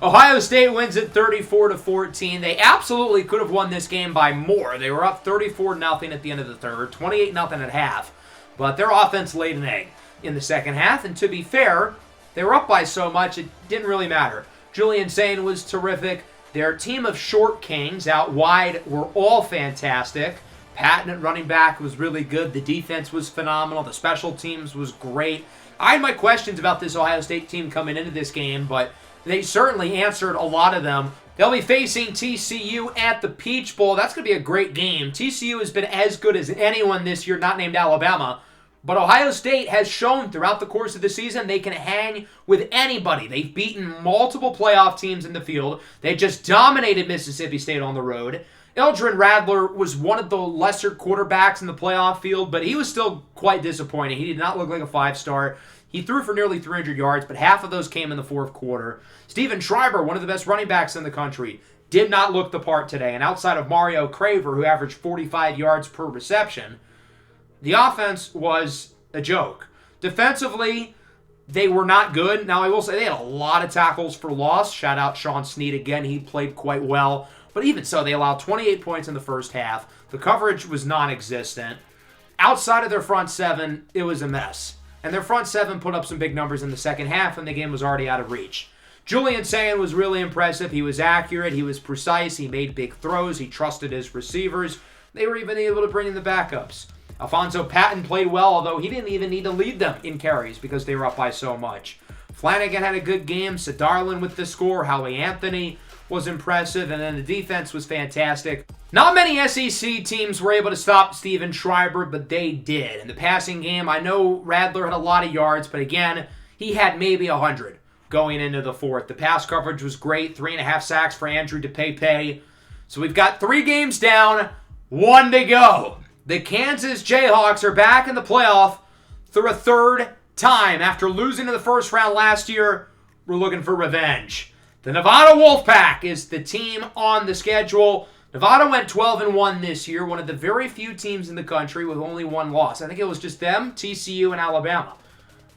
Ohio State wins it 34-14. They absolutely could have won this game by more. They were up 34-0 at the end of the 3rd, 28-0 at half. But their offense laid an egg in the second half. And to be fair, they were up by so much, it didn't really matter. Julian Sayin was terrific. Their team of short kings out wide were all fantastic. Patton at running back was really good. The defense was phenomenal. The special teams was great. I had my questions about this Ohio State team coming into this game, but they certainly answered a lot of them. They'll be facing TCU at the Peach Bowl. That's going to be a great game. TCU has been as good as anyone this year, not named Alabama. But Ohio State has shown throughout the course of the season they can hang with anybody. They've beaten multiple playoff teams in the field. They just dominated Mississippi State on the road. Eldrin Radler was one of the lesser quarterbacks in the playoff field, but he was still quite disappointing. He did not look like a 5-star. He threw for nearly 300 yards, but half of those came in the 4th quarter. Steven Schreiber, one of the best running backs in the country, did not look the part today. And outside of Mario Craver, who averaged 45 yards per reception, the offense was a joke. Defensively, they were not good. Now, I will say they had a lot of tackles for loss. Shout out Sean Snead again. He played quite well. But even so, they allowed 28 points in the first half. The coverage was non-existent. Outside of their front 7, it was a mess. And their front 7 put up some big numbers in the second half, and the game was already out of reach. Julian Sayin was really impressive. He was accurate. He was precise. He made big throws. He trusted his receivers. They were even able to bring in the backups. Alfonso Patton played well, although he didn't even need to lead them in carries because they were up by so much. Flanagan had a good game. Sadarlin with the score. Howie Anthony was impressive, and then the defense was fantastic. Not many SEC teams were able to stop Steven Schreiber, but they did. In the passing game, I know Radler had a lot of yards, but again, he had maybe 100 going into the fourth. The pass coverage was great. 3.5 sacks for Andrew DePape. So we've got 3 games down, 1 to go. The Kansas Jayhawks are back in the playoff for a third time. After losing in the first round last year, we're looking for revenge. The Nevada Wolfpack is the team on the schedule. Nevada went 12-1 this year, one of the very few teams in the country with only 1 loss. I think it was just them, TCU, and Alabama.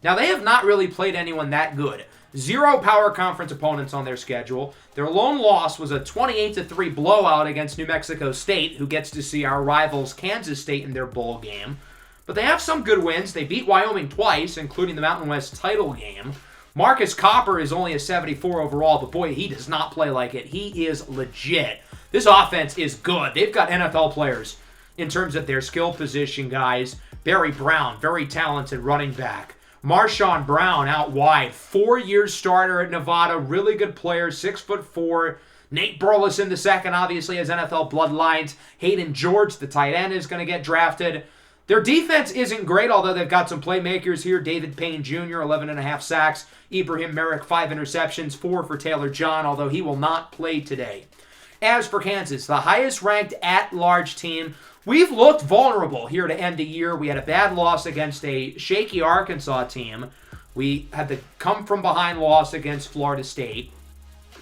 Now, they have not really played anyone that good. 0 power conference opponents on their schedule. Their lone loss was a 28-3 blowout against New Mexico State, who gets to see our rivals Kansas State in their bowl game. But they have some good wins. They beat Wyoming twice, including the Mountain West title game. Marcus Copper is only a 74 overall, but boy, he does not play like it. He is legit. This offense is good. They've got NFL players in terms of their skill position guys. Barry Brown, very talented running back. Marshawn Brown out wide, 4-year starter at Nevada, really good player, 6'4". Nate Burleson II obviously has NFL bloodlines. Hayden George, the tight end, is going to get drafted. Their defense isn't great, although they've got some playmakers here. David Payne Jr., 11.5 sacks. Ibrahim Merrick, 5 interceptions, 4 for Taylor John, although he will not play today. As for Kansas, the highest-ranked at-large team, we've looked vulnerable here to end the year. We had a bad loss against a shaky Arkansas team. We had the come-from-behind loss against Florida State.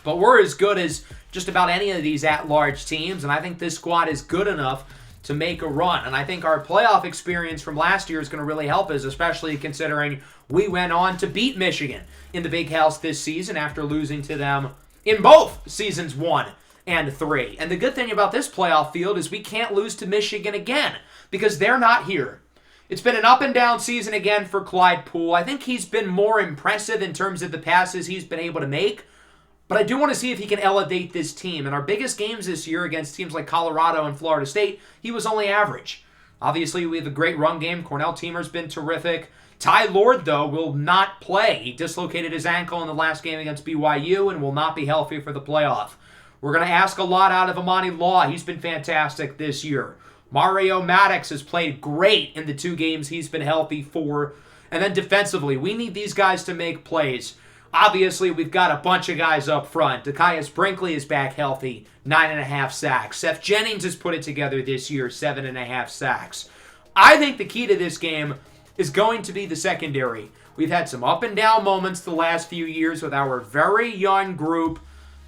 But we're as good as just about any of these at-large teams, and I think this squad is good enough to make a run. And I think our playoff experience from last year is going to really help us, especially considering we went on to beat Michigan in the Big House this season after losing to them in both seasons 1 and 3. And the good thing about this playoff field is we can't lose to Michigan again because they're not here. It's been an up-and-down season again for Clyde Poole. I think he's been more impressive in terms of the passes he's been able to make, but I do want to see if he can elevate this team. In our biggest games this year against teams like Colorado and Florida State, he was only average. Obviously, we have a great run game. Cornell Teamer's been terrific. Ty Lord, though, will not play. He dislocated his ankle in the last game against BYU and will not be healthy for the playoff. We're going to ask a lot out of Amani Law. He's been fantastic this year. Mario Maddox has played great in the 2 games he's been healthy for. And then defensively, we need these guys to make plays. Obviously, we've got a bunch of guys up front. Dekias Brinkley is back healthy, 9.5 sacks. Seth Jennings has put it together this year, 7.5 sacks. I think the key to this game is going to be the secondary. We've had some up and down moments the last few years with our very young group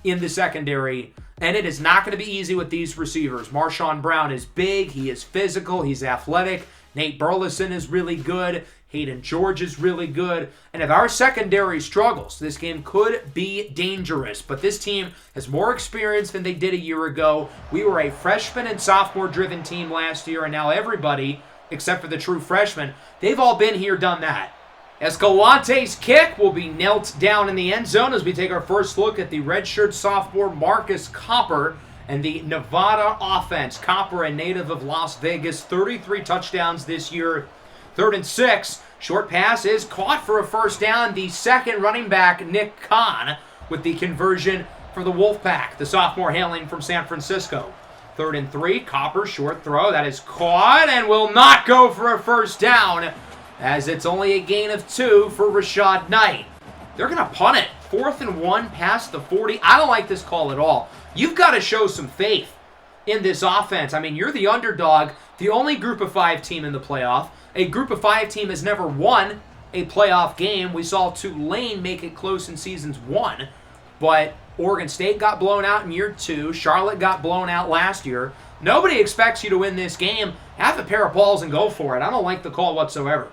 in the secondary, and it is not going to be easy with these receivers. Marshawn Brown is big, he is physical, he's athletic. Nate Burleson is really good. Hayden George is really good. And if our secondary struggles, this game could be dangerous. But this team has more experience than they did a year ago. We were a freshman and sophomore-driven team last year, and now everybody, except for the true freshmen, they've all been here, done that. Escalante's kick will be knelt down in the end zone as we take our first look at the redshirt sophomore Marcus Copper and the Nevada offense. Copper, a native of Las Vegas, 33 touchdowns this year. 3rd and 6. Short pass is caught for a first down. The second running back, Nick Kahn, with the conversion for the Wolfpack. The sophomore hailing from San Francisco. 3rd and 3. Copper, short throw. That is caught and will not go for a first down as it's only a gain of 2 for Rashad Knight. They're going to punt it. 4th and 1 past the 40. I don't like this call at all. You've got to show some faith in this offense. I mean, you're the underdog, the only group of 5 team in the playoff. A group of 5 team has never won a playoff game. We saw Tulane make it close in seasons 1, but Oregon State got blown out in year 2. Charlotte got blown out last year. Nobody expects you to win this game. Have a pair of balls and go for it. I don't like the call whatsoever.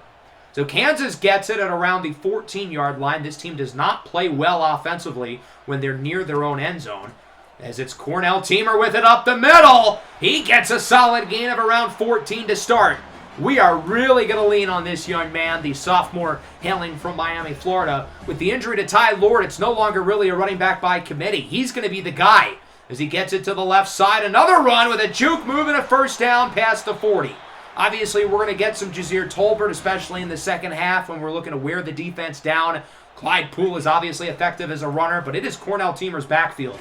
So Kansas gets it at around the 14-yard line. This team does not play well offensively when they're near their own end zone. As it's Cornell Teamer with it up the middle. He gets a solid gain of around 14 to start. We are really going to lean on this young man, the sophomore hailing from Miami, Florida. With the injury to Ty Lord, it's no longer really a running back by committee. He's going to be the guy as he gets it to the left side. Another run with a juke move and a first down past the 40. Obviously, we're going to get some Jazeer Tolbert, especially in the second half when we're looking to wear the defense down. Clyde Poole is obviously effective as a runner, but it is Cornell Teamer's backfield.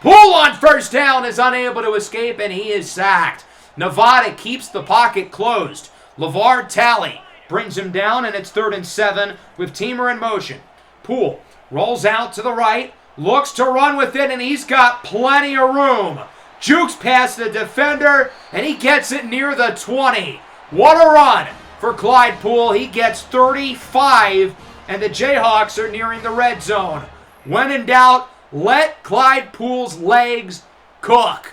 Poole on first down is unable to escape, and he is sacked. Nevada keeps the pocket closed. LeVar Talley brings him down, and it's 3rd and 7 with Teamer in motion. Poole rolls out to the right, looks to run with it, and he's got plenty of room. Jukes past the defender, and he gets it near the 20. What a run for Clyde Poole. He gets 35, and the Jayhawks are nearing the red zone. When in doubt, let Clyde Poole's legs cook.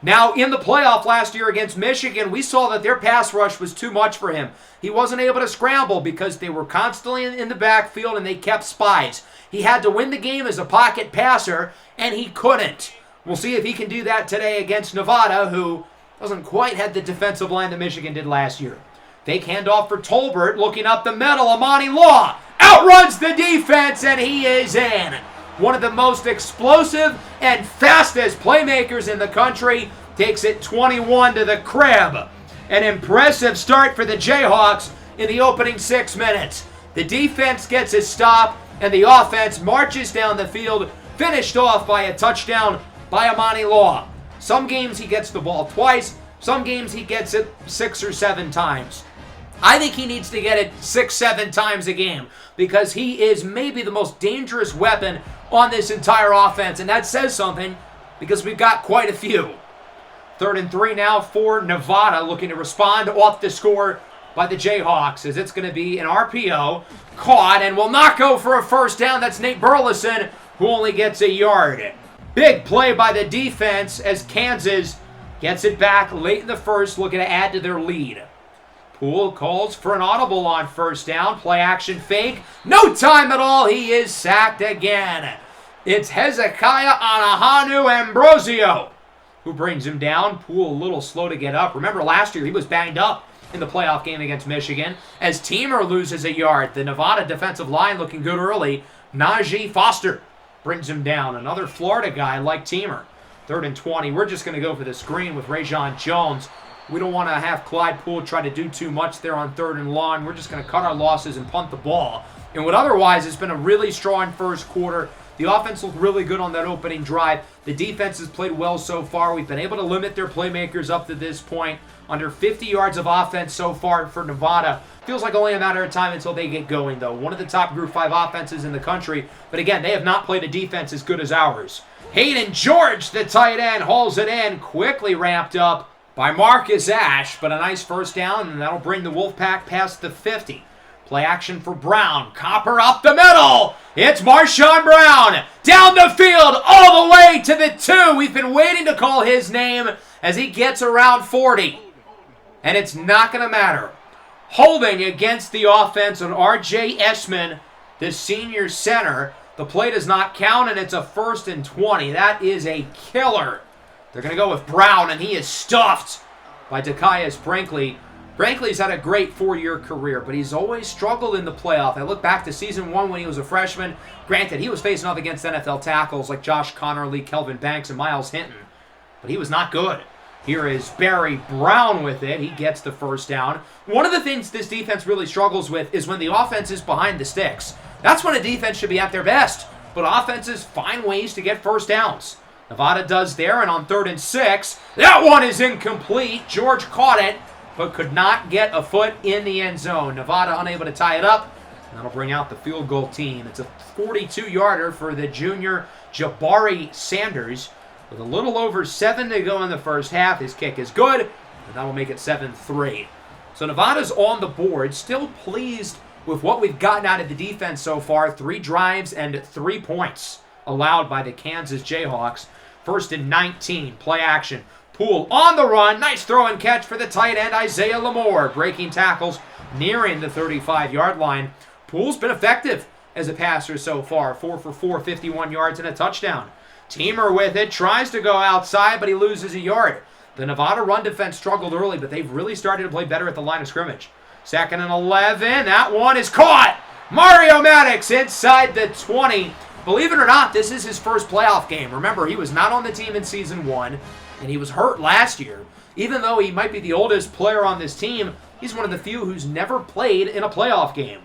Now, in the playoff last year against Michigan, we saw that their pass rush was too much for him. He wasn't able to scramble because they were constantly in the backfield and they kept spies. He had to win the game as a pocket passer, and he couldn't. We'll see if he can do that today against Nevada, who doesn't quite have the defensive line that Michigan did last year. Fake handoff for Tolbert, looking up the middle. Amani Law outruns the defense, and he is in. One of the most explosive and fastest playmakers in the country takes it 21 to the crib. An impressive start for the Jayhawks in the opening 6 minutes. The defense gets a stop, and the offense marches down the field, finished off by a touchdown by Amani Law. Some games he gets the ball twice. Some games he gets it 6 or 7 times. I think he needs to get it 6-7 times a game because he is maybe the most dangerous weapon on this entire offense, and that says something because we've got quite a few. 3rd and 3 now for Nevada, looking to respond off the score by the Jayhawks, as it's going to be an RPO, caught, and will not go for a first down. That's Nate Burleson, who only gets a yard. Big play by the defense as Kansas gets it back late in the first, looking to add to their lead. Poole calls for an audible on first down. Play action fake. No time at all. He is sacked again. It's Hezekiah Anahanu Ambrosio who brings him down. Poole a little slow to get up. Remember last year he was banged up in the playoff game against Michigan as Teamer loses a yard. The Nevada defensive line looking good early. Najee Foster brings him down. Another Florida guy like Teamer. 3rd and 20. We're just going to go for the screen with Rajon Jones. We don't want to have Clyde Poole try to do too much there on 3rd and long. We're just going to cut our losses and punt the ball. And what otherwise has been a really strong first quarter. The offense looked really good on that opening drive. The defense has played well so far. We've been able to limit their playmakers up to this point. Under 50 yards of offense so far for Nevada. Feels like only a matter of time until they get going, though. One of the top Group 5 offenses in the country. But again, they have not played a defense as good as ours. Hayden George, the tight end, hauls it in. Quickly ramped up by Marcus Ashe, but a nice first down, and that'll bring the Wolfpack past the 50. Play action for Brown. Copper up the middle. It's Marshawn Brown down the field all the way to the 2. We've been waiting to call his name as he gets around 40. And it's not going to matter. Holding against the offense on R.J. Esman, the senior center. The play does not count, and it's a 1st and 20. That is a killer. They're going to go with Brown, and he is stuffed by Dekias Brinkley. Brinkley's had a great 4-year career, but he's always struggled in the playoff. I look back to season 1 when he was a freshman. Granted, he was facing off against NFL tackles like Josh Connerly, Kelvin Banks, and Miles Hinton, but he was not good. Here is Barry Brown with it. He gets the first down. One of the things this defense really struggles with is when the offense is behind the sticks. That's when a defense should be at their best, but offenses find ways to get first downs. Nevada does there, and on 3rd and 6, that one is incomplete. George caught it, but could not get a foot in the end zone. Nevada unable to tie it up, and that'll bring out the field goal team. It's a 42-yarder for the junior Jabari Sanders. With a little over 7 to go in the first half, his kick is good, and that will make it 7-3. So Nevada's on the board, still pleased with what we've gotten out of the defense so far. 3 drives and 3 points allowed by the Kansas Jayhawks. 1st and 19, play action. Poole on the run. Nice throw and catch for the tight end, Isaiah Lamore. Breaking tackles nearing the 35-yard line. Poole's been effective as a passer so far. 4 for 4, 51 yards and a touchdown. Teamer with it. Tries to go outside, but he loses a yard. The Nevada run defense struggled early, but they've really started to play better at the line of scrimmage. 2nd and 11. That one is caught. Mario Maddox inside the 20. Believe it or not, this is his first playoff game. Remember, he was not on the team in season 1, and he was hurt last year. Even though he might be the oldest player on this team, he's one of the few who's never played in a playoff game.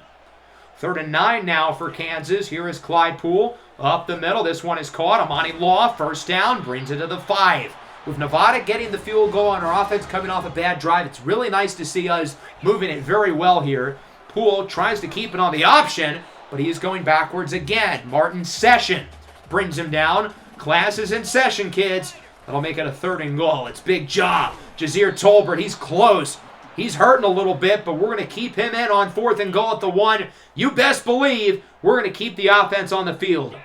3rd and 9 now for Kansas. Here is Clyde Poole Up the middle, this one is caught. Amani Law, first down, brings it to the 5. With Nevada getting the field goal on our offense coming off a bad drive, it's really nice to see us moving it very well here. Poole tries to keep it on the option, but he is going backwards again. Martin Session brings him down. Class is in session, kids. That'll make it a 3rd and goal. It's Big Jaw. Jazir Tolbert, he's close. He's hurting a little bit, but we're going to keep him in on 4th and goal at the 1. You best believe we're going to keep the offense on the field.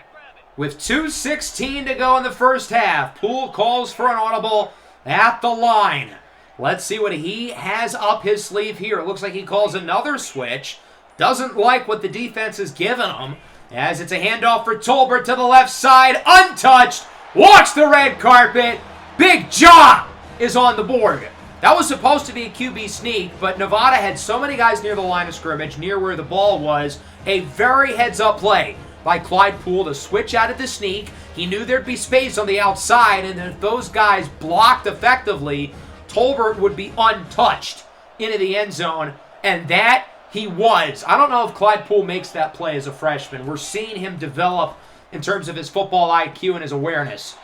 With 2:16 to go in the first half, Poole calls for an audible at the line. Let's see what he has up his sleeve here. It looks like he calls another switch. Doesn't like what the defense has given him, as it's a handoff for Tolbert to the left side, untouched, walks the red carpet. Big Jaw is on the board. That was supposed to be a QB sneak, but Nevada had so many guys near the line of scrimmage, near where the ball was, a very heads-up play by Clyde Poole to switch out of the sneak. He knew there'd be space on the outside, and if those guys blocked effectively, Tolbert would be untouched into the end zone, and that he was. I don't know if Clyde Poole makes that play as a freshman. We're seeing him develop in terms of his football IQ and his awareness.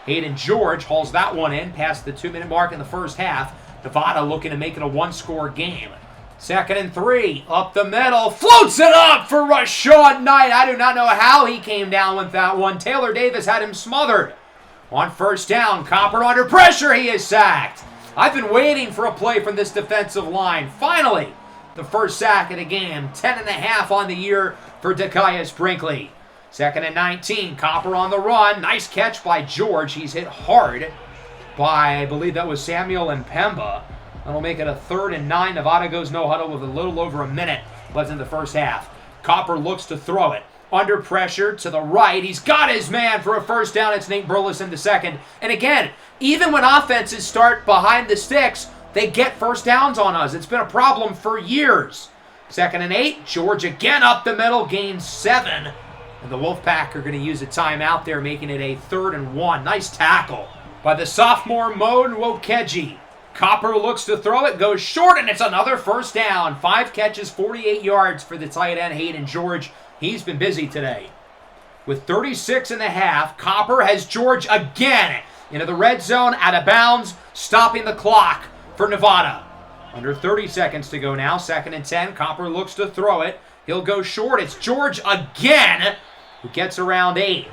Hayden George hauls that one in past the 2-minute mark in the first half. Nevada looking to make it a 1-score game. 2nd and 3, up the middle, floats it up for Rashad Knight. I do not know how he came down with that one. Taylor Davis had him smothered. On 1st down, Copper under pressure, he is sacked. I've been waiting for a play from this defensive line. Finally, the first sack of the game. 10.5 on the year for Dakaius Brinkley. 2nd and 19, Copper on the run. Nice catch by George. He's hit hard by, I believe that was Samuel Mpemba. That'll make it a 3rd and 9. Nevada goes no huddle with a little over a minute left in the first half. Copper looks to throw it. Under pressure to the right. He's got his man for a first down. It's Nate Burleson the 2nd. And again, even when offenses start behind the sticks, they get first downs on us. It's been a problem for years. 2nd and 8. George again up the middle. Gains 7. And the Wolfpack are going to use a timeout there, making it a 3rd and 1. Nice tackle by the sophomore Mo Nwokeji. Copper looks to throw it, goes short, and it's another first down. 5 catches, 48 yards for the tight end, Hayden George. He's been busy today. With 36.5, Copper has George again into the red zone, out of bounds, stopping the clock for Nevada. Under 30 seconds to go now, 2nd and 10. Copper looks to throw it. He'll go short. It's George again, who gets around 8.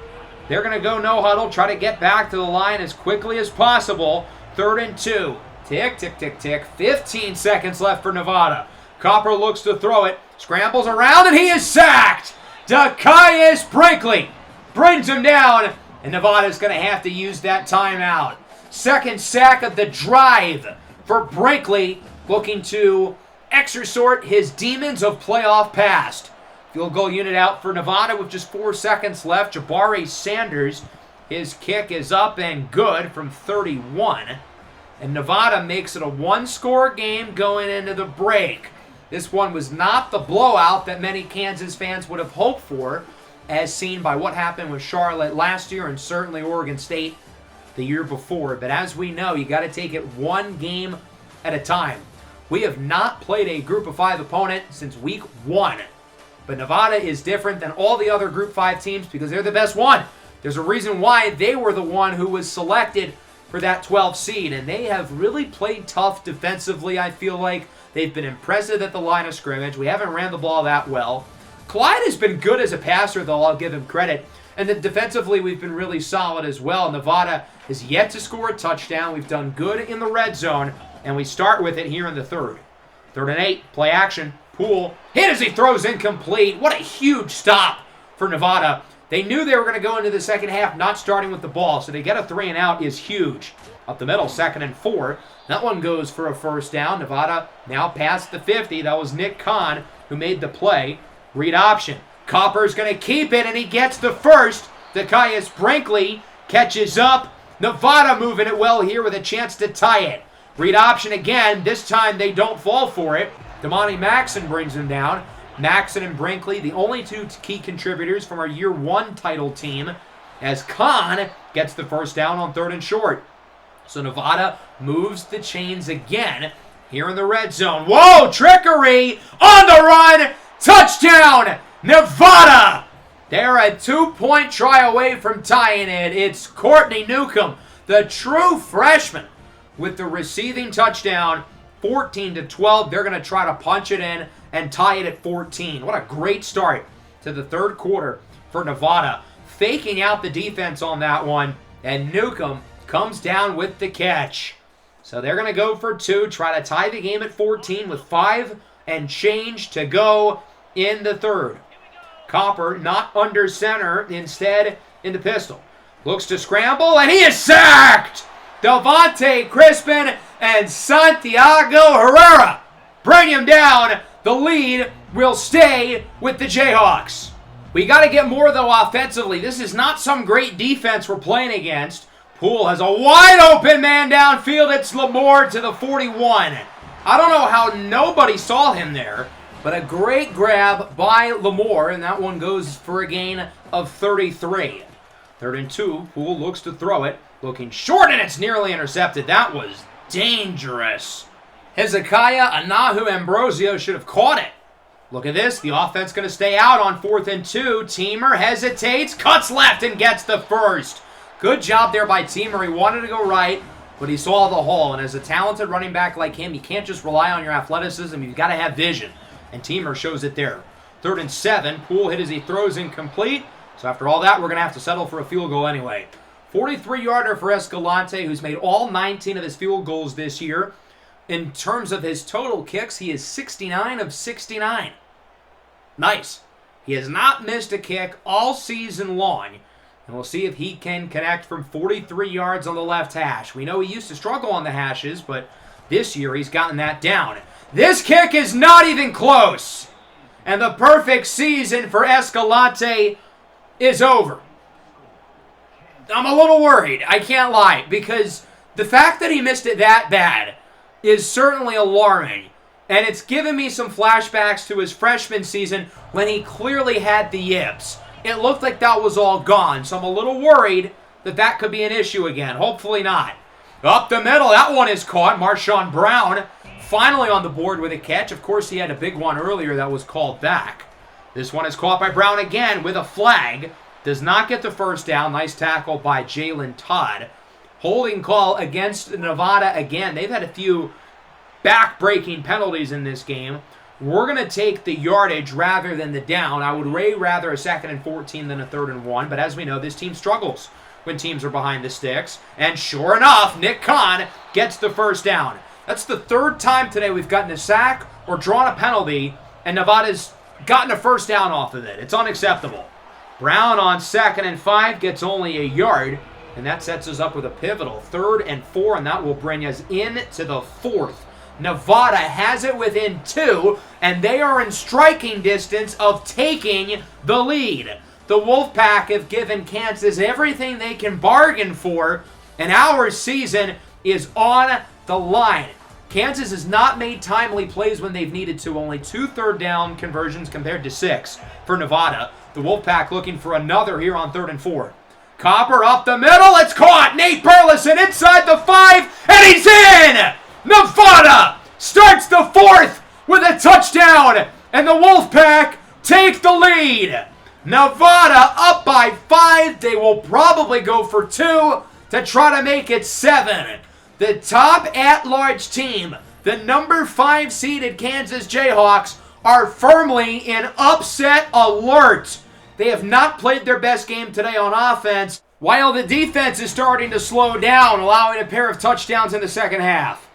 They're going to go no huddle, try to get back to the line as quickly as possible. 3rd and 2. Tick, tick, tick, tick. 15 seconds left for Nevada. Copper looks to throw it, scrambles around, and he is sacked. Dakaius Brinkley brings him down, and Nevada's going to have to use that timeout. 2nd sack of the drive for Brinkley, looking to exorcise his demons of playoff past. Field goal unit out for Nevada with just 4 seconds left. Jabari Sanders, his kick is up and good from 31. And Nevada makes it a 1-score game going into the break. This one was not the blowout that many Kansas fans would have hoped for, as seen by what happened with Charlotte last year and certainly Oregon State the year before. But as we know, you got to take it one game at a time. We have not played a Group of 5 opponent since week 1. But Nevada is different than all the other Group 5 teams because they're the best one. There's a reason why they were the one who was selected for that 12th seed, and they have really played tough defensively. I feel like they've been impressive at the line of scrimmage. We haven't ran the ball that well. Clyde has been good as a passer, though. I'll give him credit. And then defensively, we've been really solid as well. Nevada has yet to score a touchdown. We've done good in the red zone, and we start with it here in the 3rd. 3rd and 8, play action. Poole hit as he throws incomplete. What a huge stop for Nevada. They knew they were going to go into the second half not starting with the ball, so to get a 3 and out is huge. Up the middle, 2nd and 4. That one goes for a first down. Nevada now past the 50. That was Nick Kahn who made the play. Read option. Copper's going to keep it, and he gets the first. Dakaius Brinkley catches up. Nevada moving it well here with a chance to tie it. Read option again. This time they don't fall for it. Damani Maxson brings him down. Maxson and Brinkley, the only 2 key contributors from our year 1 title team, as Kahn gets the first down on 3rd and short. So Nevada moves the chains again here in the red zone. Whoa, trickery on the run. Touchdown, Nevada. They're a 2-point try away from tying it. It's Courtney Newcomb, the true freshman, with the receiving touchdown. 14-12. They're going to try to punch it in and tie it at 14. What a great start to the third quarter for Nevada. Faking out the defense on that one, and Newcomb comes down with the catch. So they're going to go for 2, try to tie the game at 14 with 5 and change to go in the third. Copper not under center, instead in the pistol. Looks to scramble, and he is sacked! Devontae Crispin and Santiago Herrera bring him down. The lead will stay with the Jayhawks. We got to get more, though, offensively. This is not some great defense we're playing against. Poole has a wide-open man downfield. It's Lamore to the 41. I don't know how nobody saw him there, but a great grab by Lamore, and that one goes for a gain of 33. 3rd and 2. Poole looks to throw it. Looking short, and it's nearly intercepted. That was dangerous. Hezekiah Anahu Ambrosio should have caught it. Look at this. The offense going to stay out on 4th and 2. Teamer hesitates, cuts left, and gets the first. Good job there by Teamer. He wanted to go right, but he saw the hole. And as a talented running back like him, you can't just rely on your athleticism. You've got to have vision. And Teamer shows it there. 3rd and 7. Poole hit as he throws incomplete. So after all that, we're going to have to settle for a field goal anyway. 43-yarder for Escalante, who's made all 19 of his field goals this year. In terms of his total kicks, he is 69 of 69. Nice. He has not missed a kick all season long. And we'll see if he can connect from 43 yards on the left hash. We know he used to struggle on the hashes, but this year he's gotten that down. This kick is not even close. And the perfect season for Escalante is over. I'm a little worried, I can't lie, because the fact that he missed it that bad is certainly alarming. And it's given me some flashbacks to his freshman season when he clearly had the yips. It looked like that was all gone, so I'm a little worried that that could be an issue again. Hopefully not. Up the middle, that one is caught. Marshawn Brown finally on the board with a catch. Of course, he had a big one earlier that was called back. This one is caught by Brown again with a flag. Does not get the first down. Nice tackle by Jalen Todd. Holding call against Nevada again. They've had a few back-breaking penalties in this game. We're going to take the yardage rather than the down. I would way rather a 2nd and 14 than a 3rd and 1. But as we know, this team struggles when teams are behind the sticks. And sure enough, Nick Kahn gets the first down. That's the 3rd time today we've gotten a sack or drawn a penalty, and Nevada's gotten a first down off of it. It's unacceptable. Brown on 2nd and 5 gets only a yard, and that sets us up with a pivotal 3rd and 4, and that will bring us into the 4th. Nevada has it within 2, and they are in striking distance of taking the lead. The Wolfpack have given Kansas everything they can bargain for, and our season is on the line. Kansas has not made timely plays when they've needed to. Only 2 third down conversions compared to 6 for Nevada. The Wolfpack looking for another here on 3rd and 4. Copper up the middle. It's caught. Nate Burleson inside the 5, and he's in! Nevada starts the 4th with a touchdown, and the Wolfpack take the lead. Nevada up by 5. They will probably go for 2 to try to make it 7. The top at-large team, the number 5 seeded Kansas Jayhawks, are firmly in upset alert. They have not played their best game today on offense, while the defense is starting to slow down, allowing a pair of touchdowns in the second half.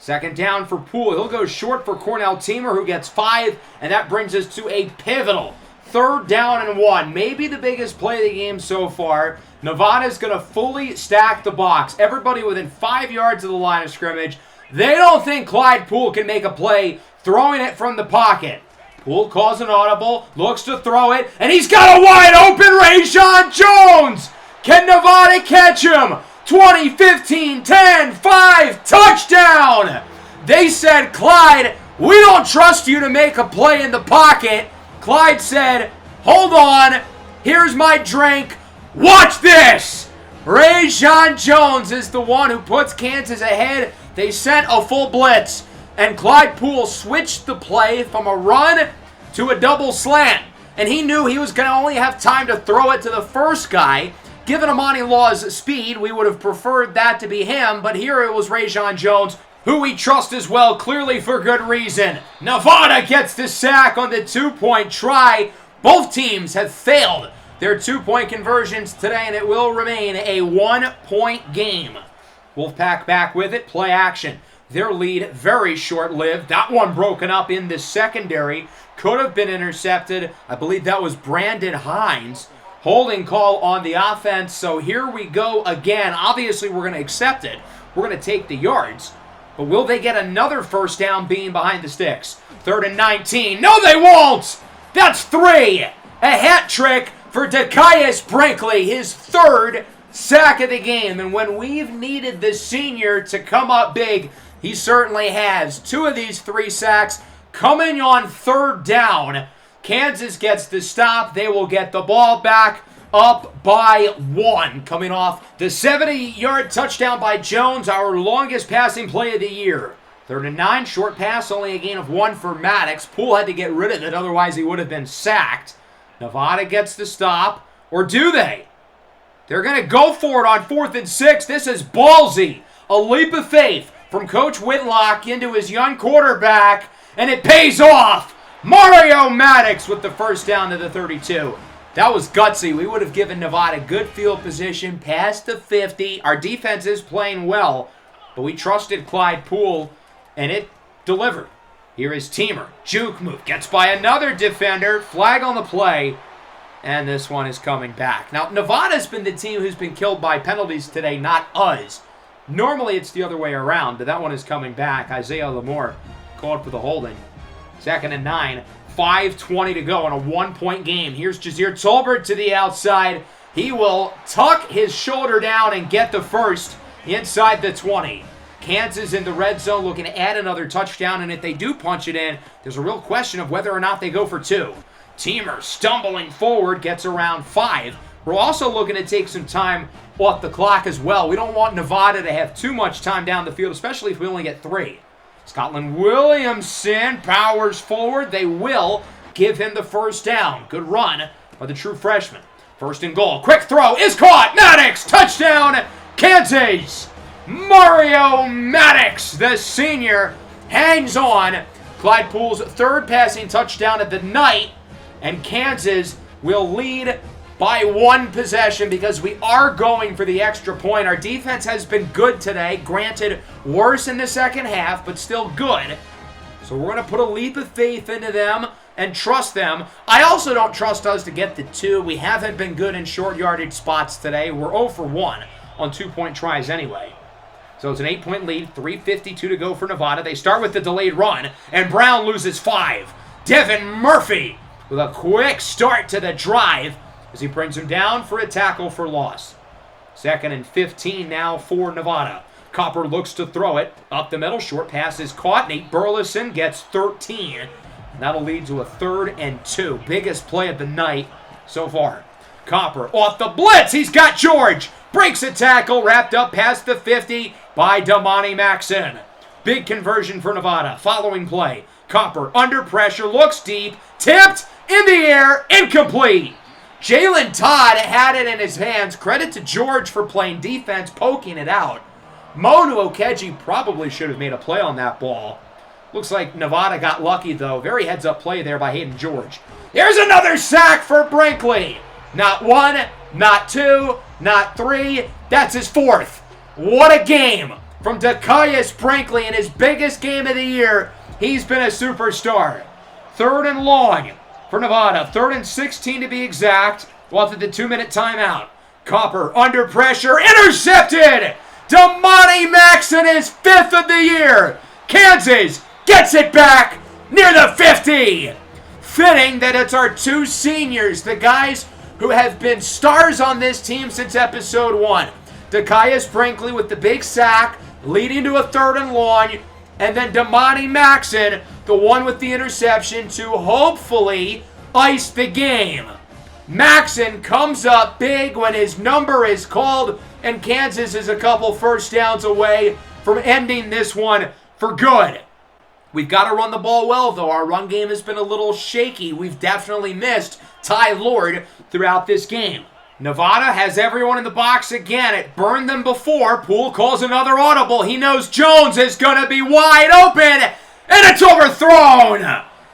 2nd down for Poole. He'll go short for Cornell Teamer, who gets 5, and that brings us to a pivotal 3rd down and 1. Maybe the biggest play of the game so far. Nevada's going to fully stack the box. Everybody within 5 yards of the line of scrimmage. They don't think Clyde Poole can make a play throwing it from the pocket. Poole calls an audible, looks to throw it, and he's got a wide open Rayshawn Jones! Can Nevada catch him? 20, 15, 10, 5, touchdown! They said, Clyde, we don't trust you to make a play in the pocket. Clyde said, hold on, here's my drink, watch this! Rayshawn Jones is the one who puts Kansas ahead. They sent a full blitz, and Clyde Poole switched the play from a run to a double slant. and he knew he was going to only have time to throw it to the first guy. Given Amani Law's speed, we would have preferred that to be him, but here it was Rajon Jones, who we trust as well, clearly for good reason. Nevada gets the sack on the 2-point try. Both teams have failed their 2-point conversions today, and it will remain a 1-point game. Wolfpack back with it, play action. Their lead very short-lived. That one broken up in the secondary. Could have been intercepted. I believe that was Brandon Hines. Holding call on the offense, so here we go again. Obviously, we're going to accept it. We're going to take the yards. But will they get another first down being behind the sticks? 3rd and 19. No, they won't! That's 3! A hat trick for Dakaius Brinkley, his 3rd sack of the game. And when we've needed the senior to come up big, he certainly has. 2 of these 3 sacks coming on 3rd down. Kansas gets the stop. They will get the ball back up by 1. Coming off the 70-yard touchdown by Jones, our longest passing play of the year. 3rd and 9, short pass, only a gain of 1 for Maddox. Poole had to get rid of it, otherwise he would have been sacked. Nevada gets the stop, or do they? They're going to go for it on 4th and 6. This is ballsy. A leap of faith from Coach Whitlock into his young quarterback, and it pays off. Mario Maddox with the first down to the 32. That was gutsy. We would have given Nevada good field position past the 50. Our defense is playing well, but we trusted Clyde Poole, and it delivered. Here is Teamer. Juke move. Gets by another defender. Flag on the play, and this one is coming back. Now, Nevada's been the team who's been killed by penalties today, not us. Normally, it's the other way around, but that one is coming back. Isaiah Lamore called for the holding. 2nd and 9, 5:20 to go in a 1-point game. Here's Jazir Tolbert to the outside. He will tuck his shoulder down and get the first inside the 20. Kansas in the red zone looking to add another touchdown, and if they do punch it in, there's a real question of whether or not they go for 2. Teamer stumbling forward, gets around 5. We're also looking to take some time off the clock as well. We don't want Nevada to have too much time down the field, especially if we only get 3. Scotland Williamson powers forward. They will give him the first down. Good run by the true freshman. 1st and goal. Quick throw is caught. Maddox, touchdown, Kansas. Mario Maddox, the senior, hangs on. Clyde Poole's 3rd passing touchdown of the night, and Kansas will lead by 1 possession because we are going for the extra point. Our defense has been good today. Granted, worse in the second half, but still good. So we're going to put a leap of faith into them and trust them. I also don't trust us to get the 2. We haven't been good in short yardage spots today. We're 0 for 1 on 2-point tries anyway. So it's an 8-point lead, 3:52 to go for Nevada. They start with the delayed run, and Brown loses 5. Devin Murphy with a quick start to the drive as he brings him down for a tackle for loss. 2nd and 15 now for Nevada. Copper looks to throw it. Up the middle, short pass is caught. Nate Burleson gets 13. And that'll lead to a 3rd and 2. Biggest play of the night so far. Copper off the blitz. He's got George. Breaks a tackle, wrapped up past the 50 by Damani Maxson. Big conversion for Nevada. Following play. Copper under pressure, looks deep, tipped, in the air, incomplete. Jalen Todd had it in his hands. Credit to George for playing defense, poking it out. Monu Okeji probably should have made a play on that ball. Looks like Nevada got lucky, though. Very heads-up play there by Hayden George. There's another sack for Brinkley. Not 1, not 2, not 3. That's his 4th. What a game from Dakaius Brinkley in his biggest game of the year. He's been a superstar. 3rd and long for Nevada. 3rd and 16 to be exact. After the 2-minute timeout. Copper under pressure. Intercepted! Damani Maxson is 5th of the year. Kansas gets it back near the 50. Fitting that it's our 2 seniors, the guys who have been stars on this team since episode 1. Dakaius Brinkley with the big sack, leading to a 3rd and long, and then Damani Maxson, the one with the interception to hopefully ice the game. Maxson comes up big when his number is called, and Kansas is a couple first downs away from ending this one for good. We've got to run the ball well, though. Our run game has been a little shaky. We've definitely missed Ty Lord throughout this game. Nevada has everyone in the box again. It burned them before. Poole calls another audible. He knows Jones is going to be wide open, and it's overthrown.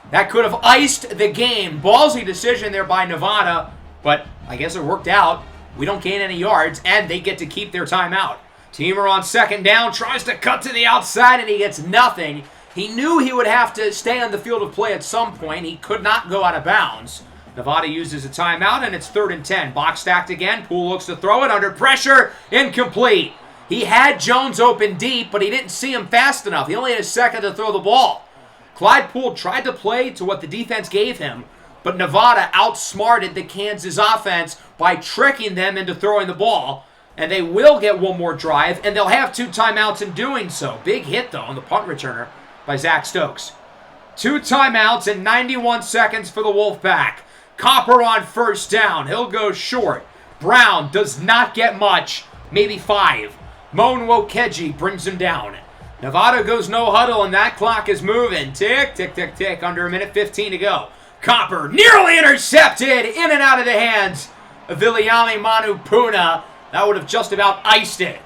That could have iced the game. Ballsy decision there by Nevada, but I guess it worked out. We don't gain any yards, and they get to keep their timeout. Teamer on second down, tries to cut to the outside, and he gets nothing. He knew he would have to stay on the field of play at some point. He could not go out of bounds. Nevada uses a timeout, and it's 3rd and 10. Box stacked again. Poole looks to throw it under pressure. Incomplete. He had Jones open deep, but he didn't see him fast enough. He only had a second to throw the ball. Clyde Poole tried to play to what the defense gave him, but Nevada outsmarted the Kansas offense by tricking them into throwing the ball, and they will get one more drive, and they'll have 2 timeouts in doing so. Big hit, though, on the punt returner by Zach Stokes. 2 timeouts and 91 seconds for the Wolfpack. Copper on first down. He'll go short. Brown does not get much, maybe 5. Moan Wokeji brings him down. Nevada goes no huddle, and that clock is moving. Tick, tick, tick, tick. Under 1:15 to go. Copper nearly intercepted, in and out of the hands of Viliami Manupuna. That would have just about iced it.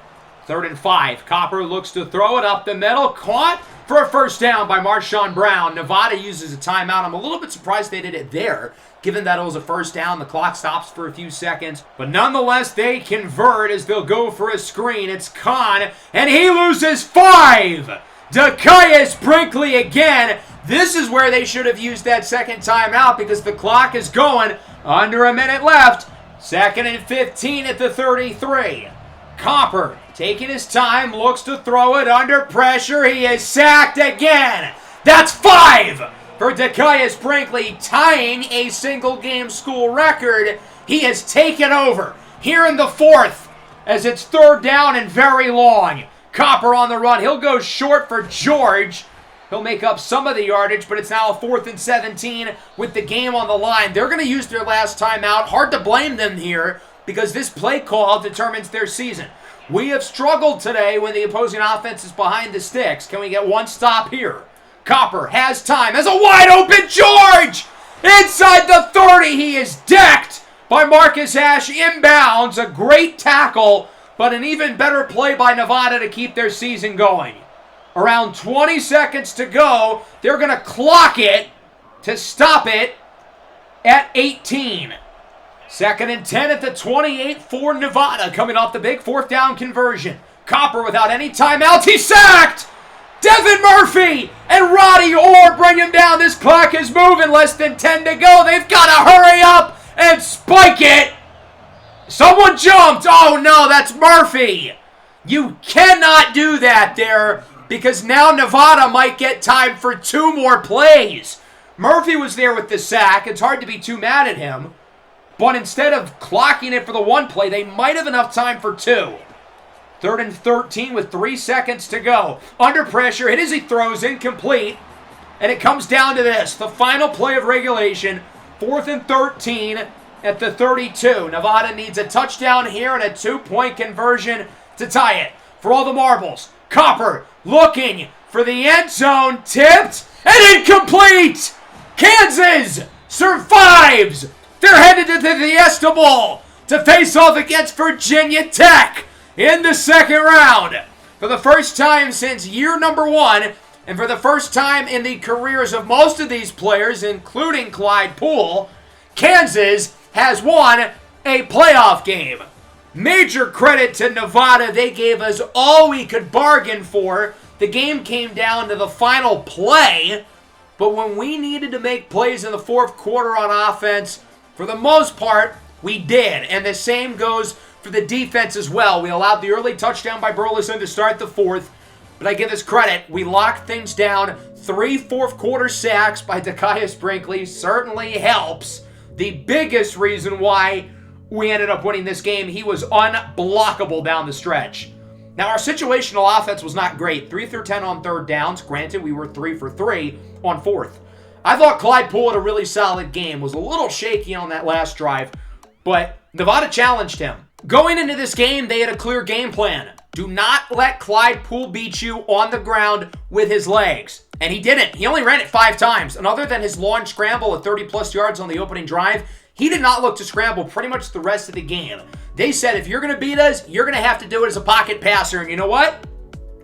3rd and 5. Copper looks to throw it up the middle. Caught for a first down by Marshawn Brown. Nevada uses a timeout. I'm a little bit surprised they did it there, given that it was a first down. The clock stops for a few seconds. But nonetheless, they convert as they'll go for a screen. It's Kahn, and he loses 5. Dakaius Brinkley again. This is where they should have used that second timeout because the clock is going. Under a minute left. 2nd and 15 at the 33. Copper taking his time, looks to throw it under pressure. He is sacked again. That's 5 for Dakaius Brinkley, tying a single-game school record. He has taken over here in the 4th as it's 3rd down and very long. Copper on the run. He'll go short for George. He'll make up some of the yardage, but it's now a 4th and 17 with the game on the line. They're going to use their last timeout. Hard to blame them here because this play call determines their season. We have struggled today when the opposing offense is behind the sticks. Can we get one stop here? Copper has time. Has a wide open George! Inside the 30, he is decked by Marcus Ashe inbounds. A great tackle, but an even better play by Nevada to keep their season going. Around 20 seconds to go. They're going to clock it to stop it at 18. 2nd and 10 at the 28 for Nevada, coming off the big 4th down conversion. Copper without any timeouts. He's sacked! Devin Murphy and Roddy Orr bring him down. This clock is moving. Less than 10 to go. They've got to hurry up and spike it. Someone jumped. Oh, no, that's Murphy. You cannot do that there because now Nevada might get time for 2 more plays. Murphy was there with the sack. It's hard to be too mad at him. But instead of clocking it for the 1 play, they might have enough time for 2. 3rd and 13 with 3 seconds to go. Under pressure, hit as he throws, incomplete. And it comes down to this, the final play of regulation, 4th and 13 at the 32. Nevada needs a touchdown here and a 2-point conversion to tie it. For all the marbles, Copper looking for the end zone, tipped and incomplete! Kansas survives! They're headed to the Fiesta Bowl to face off against Virginia Tech in the 2nd round. For the first time since year number 1, and for the first time in the careers of most of these players, including Clyde Poole, Kansas has won a playoff game. Major credit to Nevada. They gave us all we could bargain for. The game came down to the final play, but when we needed to make plays in the 4th quarter on offense, for the most part, we did. And the same goes for the defense as well. We allowed the early touchdown by Burleson to start the 4th. But I give us credit. We locked things down. 3 4th-quarter sacks by Dakaius Brinkley certainly helps. The biggest reason why we ended up winning this game, he was unblockable down the stretch. Now, our situational offense was not great. 3 through 10 on 3rd downs. Granted, we were 3 for 3 on 4th. I thought Clyde Poole had a really solid game. Was a little shaky on that last drive, but Nevada challenged him. Going into this game, they had a clear game plan. Do not let Clyde Poole beat you on the ground with his legs. And he didn't. He only ran it 5 times. And other than his long scramble of 30-plus yards on the opening drive, he did not look to scramble pretty much the rest of the game. They said, if you're going to beat us, you're going to have to do it as a pocket passer. And you know what?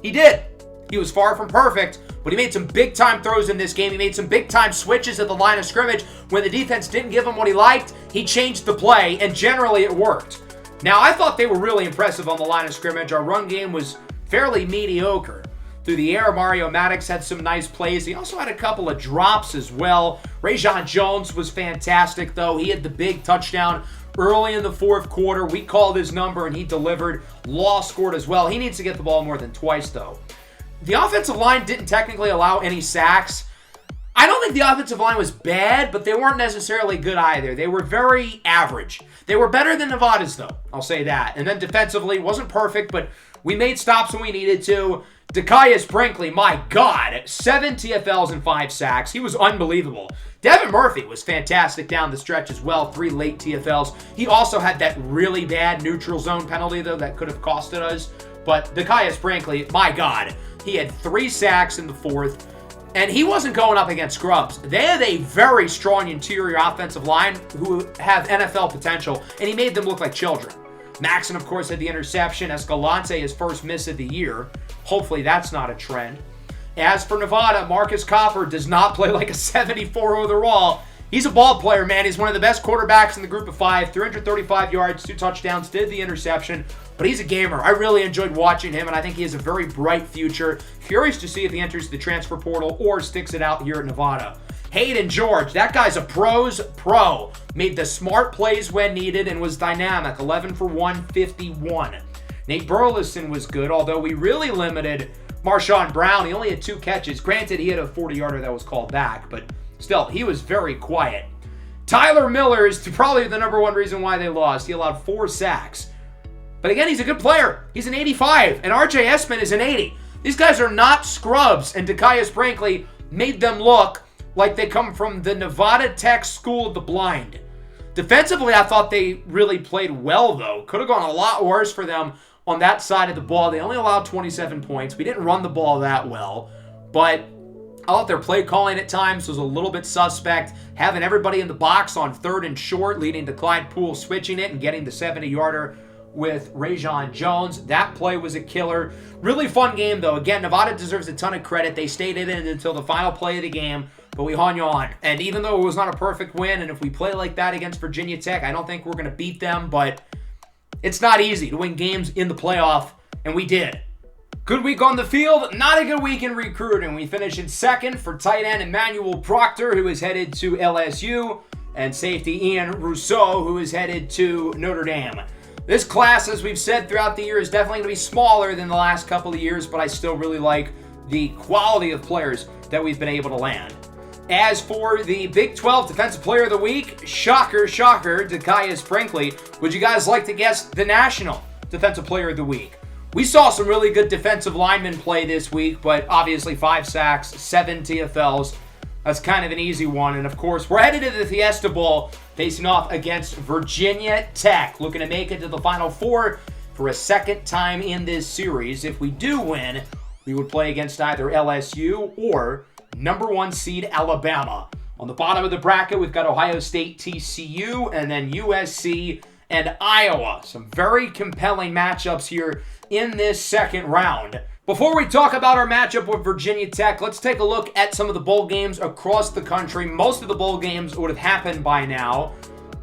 He did. He was far from perfect, but he made some big-time throws in this game. He made some big-time switches at the line of scrimmage. When the defense didn't give him what he liked, he changed the play, and generally it worked. Now, I thought they were really impressive on the line of scrimmage. Our run game was fairly mediocre. Through the air, Mario Maddox had some nice plays. He also had a couple of drops as well. Rajon Jones was fantastic, though. He had the big touchdown early in the fourth quarter. We called his number, and he delivered. Law scored as well. He needs to get the ball more than twice, though. The offensive line didn't technically allow any sacks. I don't think the offensive line was bad, but they weren't necessarily good either. They were very average. They were better than Nevada's, though. I'll say that. And then defensively, wasn't perfect, but we made stops when we needed to. Dekias Brinkley, my God, 7 TFLs and 5 sacks. He was unbelievable. Devin Murphy was fantastic down the stretch as well, 3 late TFLs. He also had that really bad neutral zone penalty, though, that could have costed us. But Dekias Brinkley, my God, he had 3 sacks in the fourth. And he wasn't going up against scrubs. They had a very strong interior offensive line who have NFL potential, and he made them look like children. Maxon, of course, had the interception. Escalante, his first miss of the year. Hopefully that's not a trend. As for Nevada, Marcus Copper does not play like a 74 overall. He's a ball player, man. He's one of the best quarterbacks in the group of 5. 335 yards, 2 touchdowns, did the interception. But he's a gamer. I really enjoyed watching him, and I think he has a very bright future. Curious to see if he enters the transfer portal or sticks it out here at Nevada. Hayden George, that guy's a pro's pro. Made the smart plays when needed and was dynamic. 11 for 151. Nate Burleson was good, although we really limited Marshawn Brown. He only had 2 catches. Granted, he had a 40-yarder that was called back, but still, he was very quiet. Tyler Miller is probably the number one reason why they lost. He allowed 4 sacks. But again, he's a good player. He's an 85, and RJ Essman is an 80. These guys are not scrubs, and Dekias Brinkley made them look like they come from the Nevada Tech School of the Blind. Defensively, I thought they really played well, though. Could have gone a lot worse for them on that side of the ball. They only allowed 27 points. We didn't run the ball that well, but I thought their play calling at times was a little bit suspect. Having everybody in the box on 3rd and short, leading to Clyde Poole switching it and getting the 70-yarder with Rajon Jones. That play was a killer. Really fun game, though. Again, Nevada deserves a ton of credit. They stayed in it until the final play of the game, but we hung on. And even though it was not a perfect win, and if we play like that against Virginia Tech, I don't think we're going to beat them, but it's not easy to win games in the playoff, and we did. Good week on the field, not a good week in recruiting. We finished in 2nd for tight end Emmanuel Proctor, who is headed to LSU, and safety Ian Rousseau, who is headed to Notre Dame. This class, as we've said throughout the year, is definitely going to be smaller than the last couple of years, but I still really like the quality of players that we've been able to land. As for the Big 12 Defensive Player of the Week, shocker, Dekias Brinkley. Would you guys like to guess the National Defensive Player of the Week? We saw some really good defensive linemen play this week, but obviously 5 sacks, 7 TFLs. That's kind of an easy one. And of course, we're headed to the Fiesta Bowl, facing off against Virginia Tech, looking to make it to the Final Four for a 2nd time in this series. If we do win, we would play against either LSU or number 1 seed Alabama. On the bottom of the bracket, we've got Ohio State, TCU, and then USC and Iowa. Some very compelling matchups here in this 2nd round. Before we talk about our matchup with Virginia Tech, let's take a look at some of the bowl games across the country. Most of the bowl games would have happened by now.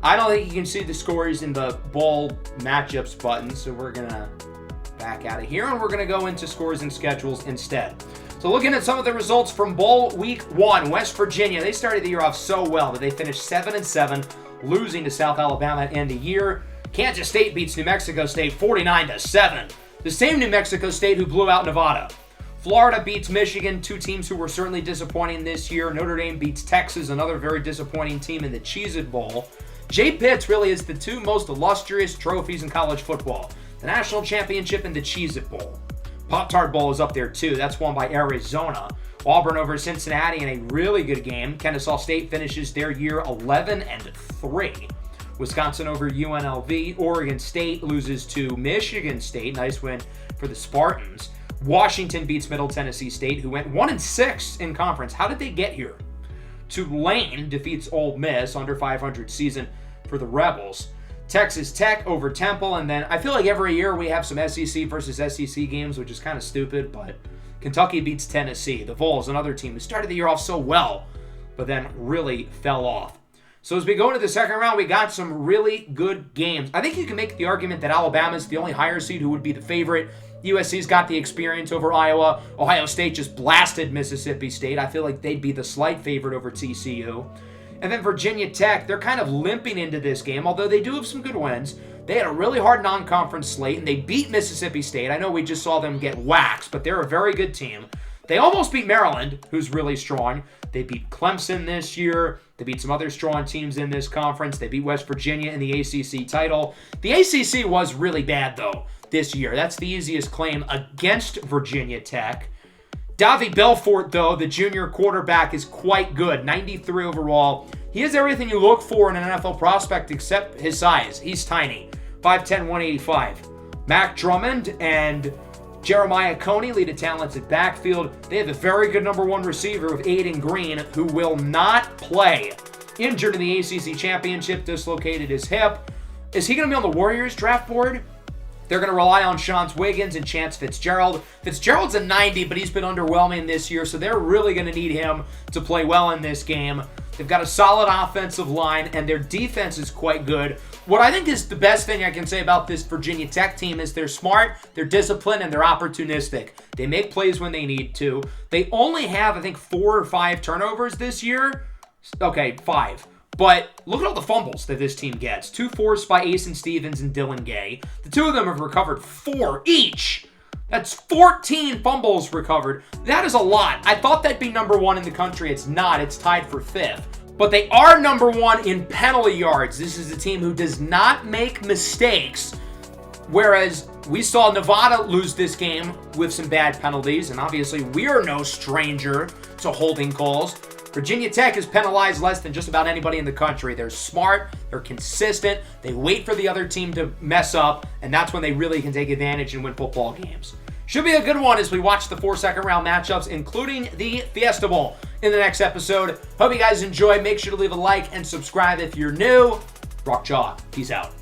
I don't think you can see the scores in the bowl matchups button, so we're going to back out of here, and we're going to go into scores and schedules instead. So looking at some of the results from Bowl Week 1, West Virginia, they started the year off so well that they finished 7-7, losing to South Alabama at the end of the year. Kansas State beats New Mexico State 49-7. The same New Mexico State who blew out Nevada. Florida beats Michigan, 2 teams who were certainly disappointing this year. Notre Dame beats Texas, another very disappointing team in the Cheez-It Bowl. Jay Pitts really is the 2 most illustrious trophies in college football. The National Championship and the Cheez-It Bowl. Pop-Tart Bowl is up there too. That's won by Arizona. Auburn over Cincinnati in a really good game. Kennesaw State finishes their year 11-3. Wisconsin over UNLV. Oregon State loses to Michigan State. Nice win for the Spartans. Washington beats Middle Tennessee State, who went 1-6 in conference. How did they get here? Tulane defeats Ole Miss, under 500 season for the Rebels. Texas Tech over Temple, and then I feel like every year we have some SEC versus SEC games, which is kind of stupid, but Kentucky beats Tennessee. The Vols, another team who started the year off so well, but then really fell off. So as we go into the second round, we got some really good games. I think you can make the argument that Alabama's the only higher seed who would be the favorite. USC's got the experience over Iowa. Ohio State just blasted Mississippi State. I feel like they'd be the slight favorite over TCU. And then Virginia Tech, they're kind of limping into this game, although they do have some good wins. They had a really hard non-conference slate, and they beat Mississippi State. I know we just saw them get waxed, but they're a very good team. They almost beat Maryland, who's really strong. They beat Clemson this year. They beat some other strong teams in this conference. They beat West Virginia in the ACC title. The ACC was really bad, though, this year. That's the easiest claim against Virginia Tech. Davie Belfort, though, the junior quarterback, is quite good. 93 overall. He has everything you look for in an NFL prospect except his size. He's tiny. 5'10", 185. Mac Drummond and Jeremiah Coney lead a talented backfield. They have a very good number one receiver with Aiden Green, who will not play. Injured in the ACC championship, dislocated his hip. Is he going to be on the Warriors draft board? They're going to rely on Sean Wiggins and Chance Fitzgerald. Fitzgerald's a 90, but he's been underwhelming this year, so they're really going to need him to play well in this game. They've got a solid offensive line, and their defense is quite good. What I think is the best thing I can say about this Virginia Tech team is they're smart, they're disciplined, and they're opportunistic. They make plays when they need to. They only have, I think, 4 or 5 turnovers this year. Okay, 5. But look at all the fumbles that this team gets. 2 forced by Asen Stevens and Dylan Gay. The two of them have recovered 4 each. That's 14 fumbles recovered. That is a lot. I thought that'd be number 1 in the country. It's not. It's tied for 5th. But they are number 1 in penalty yards. This is a team who does not make mistakes. Whereas we saw Nevada lose this game with some bad penalties. And obviously we are no stranger to holding calls. Virginia Tech is penalized less than just about anybody in the country. They're smart, they're consistent, they wait for the other team to mess up, and that's when they really can take advantage and win football games. Should be a good one as we watch the 4 second-round matchups, including the Fiesta Bowl in the next episode. Hope you guys enjoy. Make sure to leave a like and subscribe if you're new. Rock Chalk. Peace out.